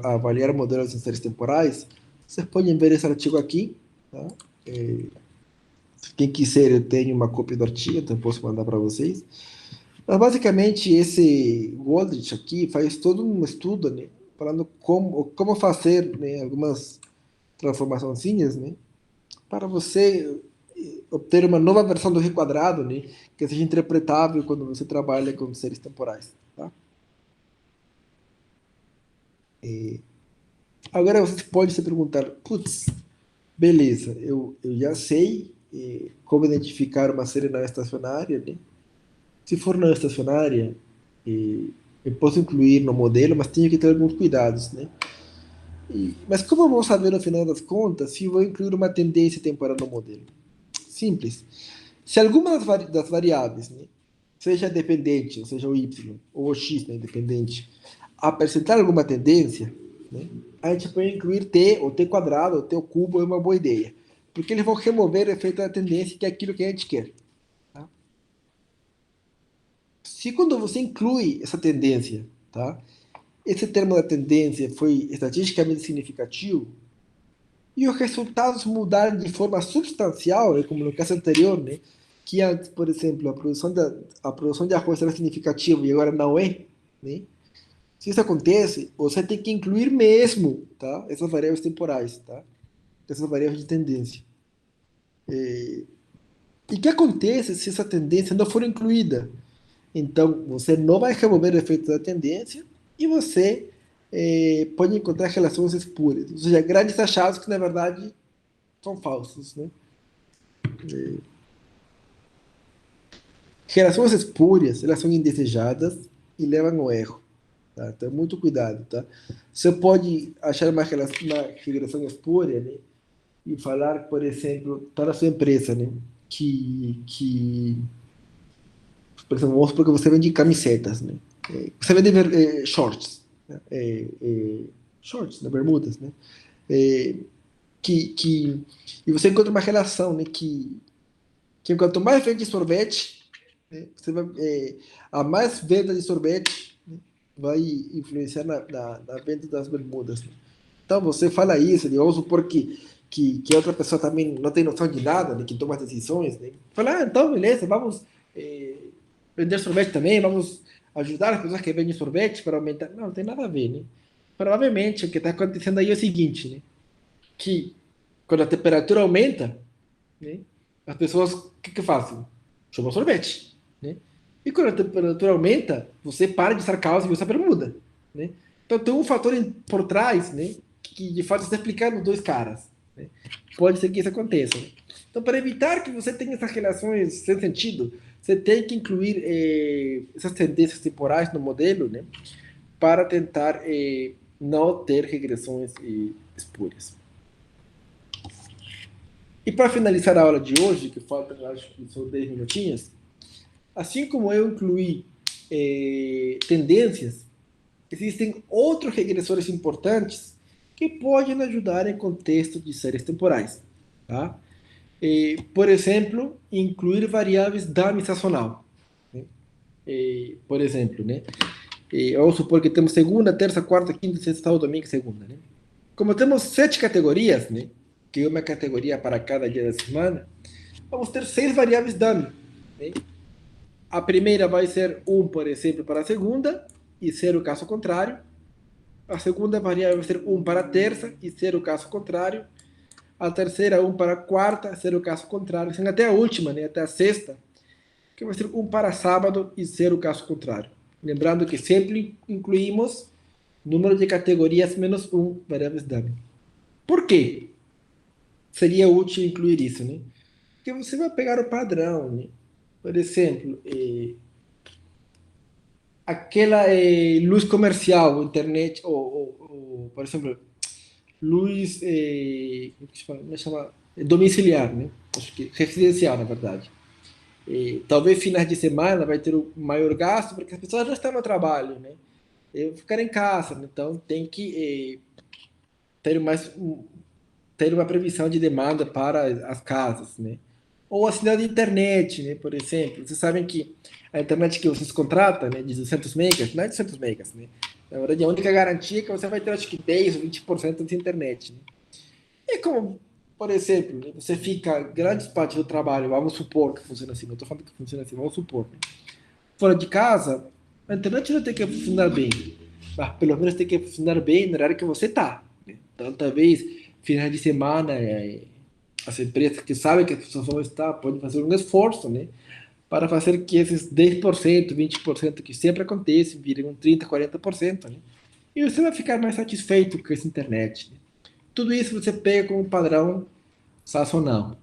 avaliar modelos em séries temporais, vocês podem ver esse artigo aqui, tá? Quem quiser, eu tenho uma cópia do artigo, então posso mandar para vocês. Mas basicamente esse Goldrich aqui faz todo um estudo, né, falando como fazer, né, algumas transformações, né, para você obter uma nova versão do requadrado, né, que seja interpretável quando você trabalha com séries temporais. Tá? Agora você pode se perguntar, putz, beleza, eu já sei como identificar uma série não estacionária, né? Se for não estacionária, eu posso incluir no modelo, mas tenho que ter alguns cuidados, né? Mas como eu vou saber no final das contas se eu vou incluir uma tendência temporal no modelo? Simples. Se alguma das variáveis, né, seja dependente, ou seja o y, ou o x, né, independente, apresentar alguma tendência, né, a gente pode incluir t, ou t quadrado, ou t ao cubo, é uma boa ideia. Porque eles vão remover o efeito da tendência, que é aquilo que a gente quer. Se quando você inclui essa tendência, tá, esse termo da tendência foi estatisticamente significativo e os resultados mudaram de forma substancial, né, como no caso anterior, né, que antes, por exemplo, a produção de arroz era significativa e agora não é, né, se isso acontece, você tem que incluir mesmo, tá, essas variáveis temporais, tá, essas variáveis de tendência. E o que acontece se essa tendência não for incluída? Então, você não vai remover o efeito da tendência e você pode encontrar relações espúrias, ou seja, grandes achados que na verdade são falsos, né? Relações espúrias, elas são indesejadas e levam ao erro, tá? Então, muito cuidado, tá? Você pode achar uma regressão espúria, né? E falar, por exemplo, para a sua empresa, né? Por exemplo, vamos supor que você vende camisetas, né? Você vende shorts, né? Shorts, né? Bermudas, né? É, e você encontra uma relação, né? Que quanto mais vende sorvete, né? Você vai, a mais venda de sorvete, né? Vai influenciar na venda das bermudas, né? Então você fala isso, né? Vamos supor que outra pessoa também não tem noção de nada, né? Que toma as decisões, né? Fala, então beleza, vamos vender sorvete também, vamos ajudar as pessoas que vendem sorvete para aumentar. Não, não tem nada a ver, né? Provavelmente o que está acontecendo aí é o seguinte, né? Que quando a temperatura aumenta, né? As pessoas o que fazem? Tomam sorvete, né? E quando a temperatura aumenta, você para de usar calça e usa bermuda, né? Então tem um fator por trás, né? Que de fato está explicando os dois caras, né? Pode ser que isso aconteça, né? Então, para evitar que você tenha essas relações sem sentido, você tem que incluir essas tendências temporais no modelo, né? Para tentar não ter regressões espúrias. E para finalizar a aula de hoje, que faltam, acho que são 10 minutinhos, assim como eu incluí tendências, existem outros regressores importantes que podem ajudar em contexto de séries temporais, tá? Por exemplo, incluir variáveis dummy sazonal, né? Por exemplo, né? Vamos supor que temos segunda, terça, quarta, quinta, sexta, sábado, domingo, segunda, né? Como temos 7 categorias, né? Que é uma categoria para cada dia da semana, vamos ter 6 variáveis dummy, né? A primeira vai ser 1, por exemplo, para a segunda, e 0 caso contrário. A segunda variável vai ser 1 para a terça, e 0 caso contrário. A terceira, 1 para a quarta, 0 caso contrário. Sendo até a última, né? Até a sexta, que vai ser 1 para sábado e 0 caso contrário. Lembrando que sempre incluímos número de categorias menos 1 variáveis dummy. Por quê? Seria útil incluir isso, né? Porque você vai pegar o padrão, né? Por exemplo, aquela luz comercial, internet, ou por exemplo, luz, como é que chama? Domiciliar, né? Acho que residencial, na verdade. Talvez finais de semana vai ter o maior gasto, porque as pessoas não estão no trabalho, né? Ficar em casa, né? Então tem que ter ter uma previsão de demanda para as casas, né? Ou a sinal de internet, né? Por exemplo, vocês sabem que a internet que vocês contratam, né, de 200 megas, não é 200 megas, né? Na verdade, a única garantia é que você vai ter, acho que 10 ou 20% de internet, né? É como, por exemplo, né, você fica grandes partes do trabalho, vamos supor que funciona assim, não estou falando que funciona assim, vamos supor, né? Fora de casa, a internet não tem que funcionar bem, mas pelo menos tem que funcionar bem na área que você está, né? Então, talvez, finais de semana, as empresas que sabem que as pessoas vão estar, podem fazer um esforço, né? Para fazer que esses 10%, 20% que sempre acontece, virem um 30%, 40%, né? E você vai ficar mais satisfeito com essa internet, né? Tudo isso você pega como padrão sazonal,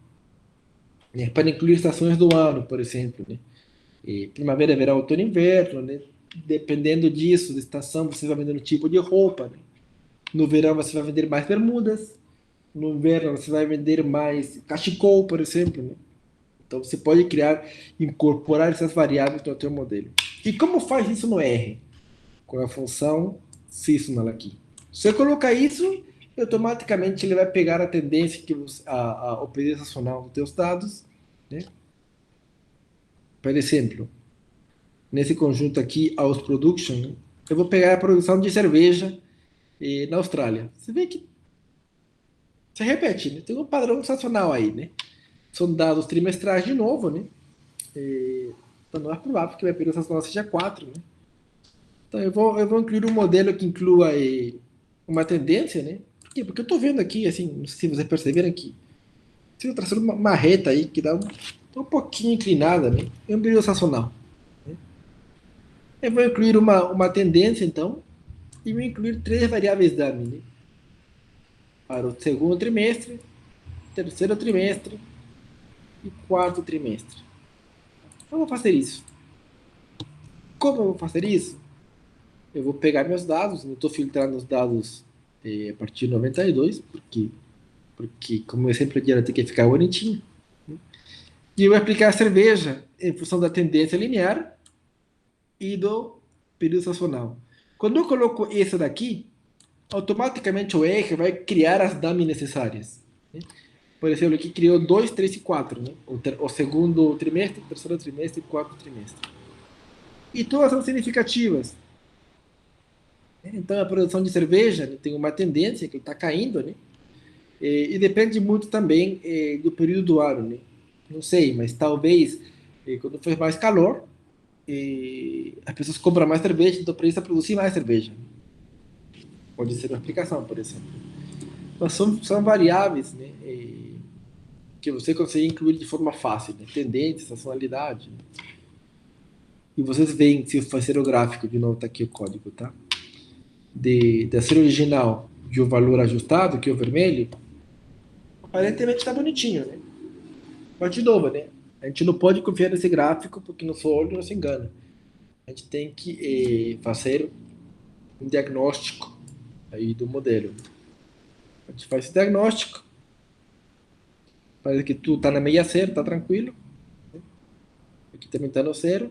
né? Para incluir estações do ano, por exemplo, né? Primavera, verão, outono e inverno, né? Dependendo disso, da estação, você vai vender um tipo de roupa, né? No verão você vai vender mais bermudas, no inverno você vai vender mais cachecol, por exemplo, né? Então você pode incorporar essas variáveis no seu modelo. E como faz isso no R? Com a função seasonal aqui. Se você colocar isso, automaticamente ele vai pegar a tendência que o período sazonal dos seus dados, né? Por exemplo, nesse conjunto aqui, house production, né? Eu vou pegar a produção de cerveja na Austrália. Você vê que se repete, né? Tem um padrão sazonal aí, né? São dados trimestrais de novo, né? Então não é provável que o período sazonal seja 4, né? Então eu vou incluir um modelo que inclua uma tendência, né? Por quê? Porque eu estou vendo aqui, assim, não sei se vocês perceberam aqui, se eu traçar uma reta aí que dá um pouquinho inclinada, né? É um período sazonal, né? Eu vou incluir uma tendência, então, e vou incluir 3 variáveis dummy, né? Para o segundo trimestre, terceiro trimestre e quarto trimestre. Eu vou fazer isso. Como eu vou fazer isso? Eu vou pegar meus dados, não estou filtrando os dados a partir de 92, porque como eu sempre digo, tem que ficar bonitinho. Né? E eu vou aplicar a cerveja em função da tendência linear e do período sazonal. Quando eu coloco isso daqui, automaticamente o R vai criar as dummies necessárias. Né? Por exemplo, aqui criou 2, 3 e 4. Né? O segundo trimestre, terceiro trimestre e quarto trimestre. E todas são significativas. Então, a produção de cerveja, né, tem uma tendência que está caindo, né? E depende muito também do período do ano, né? Não sei, mas talvez quando for mais calor, as pessoas compram mais cerveja, então precisa produzir mais cerveja. Pode ser uma explicação, por exemplo. Mas são variáveis, né? Que você consegue incluir de forma fácil, né? Tendência, sazonalidade. E vocês veem, se eu fazer o gráfico, de novo, está aqui o código, tá? Da série original e o valor ajustado, que é o vermelho, aparentemente está bonitinho, né? Mas, de novo, né? A gente não pode confiar nesse gráfico, porque no seu olho não se engana. A gente tem que fazer um diagnóstico aí do modelo. A gente faz esse diagnóstico, parece que tudo está na meia zero, está tranquilo. Aqui também está no zero.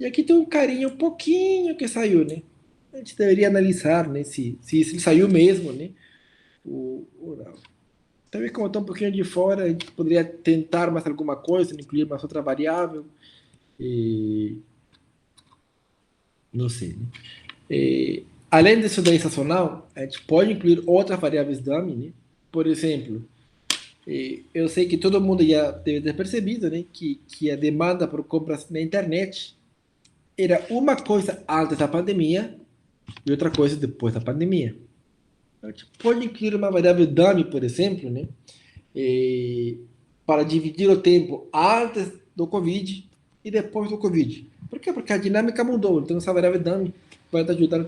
E aqui tem um carinha um pouquinho que saiu, né? A gente deveria analisar, né, se ele saiu mesmo, né? Ou não. Talvez como está um pouquinho de fora, a gente poderia tentar mais alguma coisa, incluir mais outra variável. Não sei, né? Além disso daí sazonal, a gente pode incluir outras variáveis dummy, né? Por exemplo, eu sei que todo mundo já deve ter percebido, né, que a demanda por compras na internet era uma coisa antes da pandemia e outra coisa depois da pandemia. A gente pode incluir uma variável dummy, por exemplo, né, para dividir o tempo antes do Covid e depois do Covid. Por quê? Porque a dinâmica mudou. Então, essa variável dummy vai te ajudar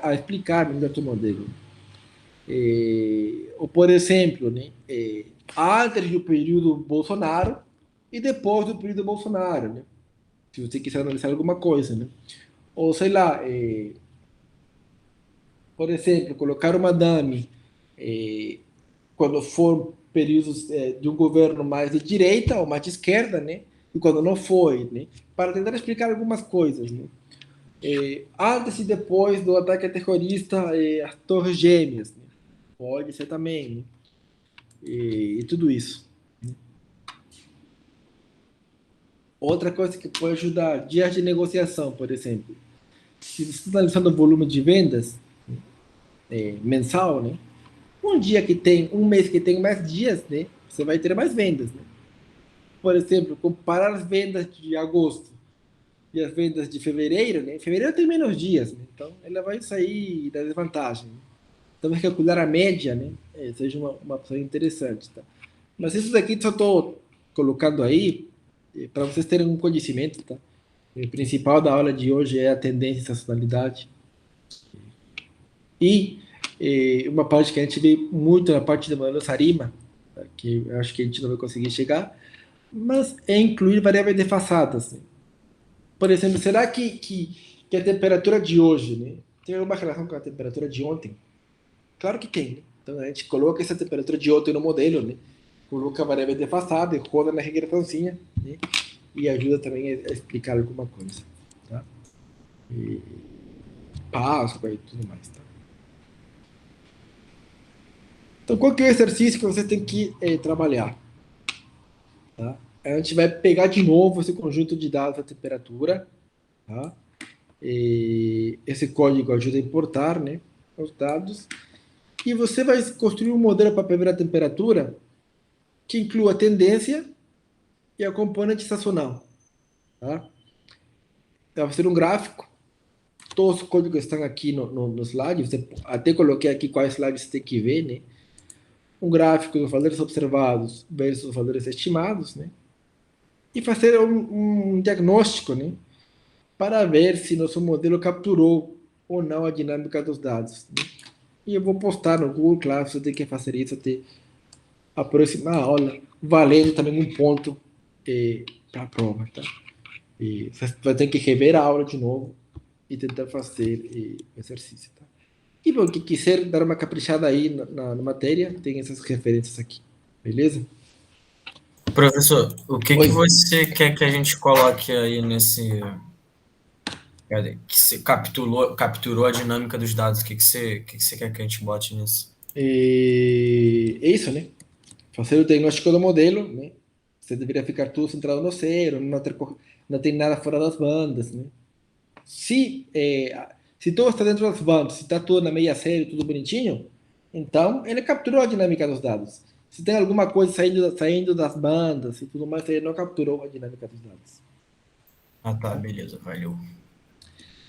a explicar melhor o modelo. Ou, por exemplo, né, antes do período Bolsonaro e depois do período Bolsonaro, né? Se você quiser analisar alguma coisa, né? Ou, sei lá, por exemplo, colocar uma dummy quando for períodos de um governo mais de direita ou mais de esquerda, né? E quando não foi, né? Para tentar explicar algumas coisas, né? Antes e depois do ataque terrorista às Torres Gêmeas, né? Pode ser também, né? E tudo isso. Né? Outra coisa que pode ajudar, dias de negociação, por exemplo. Se você está analisando o volume de vendas mensal, né? Um mês que tem mais dias, né? Você vai ter mais vendas, né? Por exemplo, comparar as vendas de agosto e as vendas de fevereiro, né? Fevereiro tem menos dias, né? Então ela vai sair da desvantagem. Né? Então, calcular a média, né? Seja uma opção interessante, tá? Mas isso daqui só estou colocando aí para vocês terem um conhecimento, tá? O principal da aula de hoje é a tendência e sazonalidade. E uma parte que a gente vê muito na parte do modelo Sarima, tá? Que eu acho que a gente não vai conseguir chegar, mas é incluir variáveis defasadas. Né? Por exemplo, será que a temperatura de hoje, né, tem alguma relação com a temperatura de ontem? Claro que tem. Né? Então a gente coloca essa temperatura de ontem no modelo, né? Coloca a variável defasada e roda na regressãozinha, né? E ajuda também a explicar alguma coisa. Tá? E Páscoa e tudo mais. Tá? Então, qual que é o exercício que você tem que trabalhar? Tá? A gente vai pegar de novo esse conjunto de dados da temperatura. Tá? E esse código ajuda a importar, né, os dados. E você vai construir um modelo para prever a temperatura que inclua a tendência e a componente estacional. Tá? Então, vai ser um gráfico. Todos os códigos estão aqui no slide. Você até coloquei aqui quais slides você tem que ver, né? Um gráfico dos valores observados versus os valores estimados, né? E fazer um diagnóstico, né? Para ver se nosso modelo capturou ou não a dinâmica dos dados, né? E eu vou postar no Google, claro, você tem que fazer isso até aproximar a aula, valendo também um ponto para a prova, tá? E você vai ter que rever a aula de novo e tentar fazer o exercício, tá? E bom, quem quiser dar uma caprichada aí na matéria, tem essas referências aqui, beleza? Professor, o que Oi. você quer que a gente coloque aí nesse... que você capturou a dinâmica dos dados, o que você quer que a gente bote nisso? É isso, né? Fazer o diagnóstico do modelo, né? Você deveria ficar tudo centrado no zero, não tem nada fora das bandas, né? Se tudo está dentro das bandas, se está tudo na meia série, tudo bonitinho, então ele capturou a dinâmica dos dados. Se tem alguma coisa saindo das bandas e tudo mais, ele não capturou a dinâmica dos dados. Ah, tá, beleza, valeu.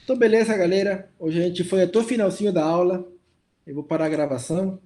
Então, beleza, galera. Hoje a gente foi até o finalzinho da aula. Eu vou parar a gravação.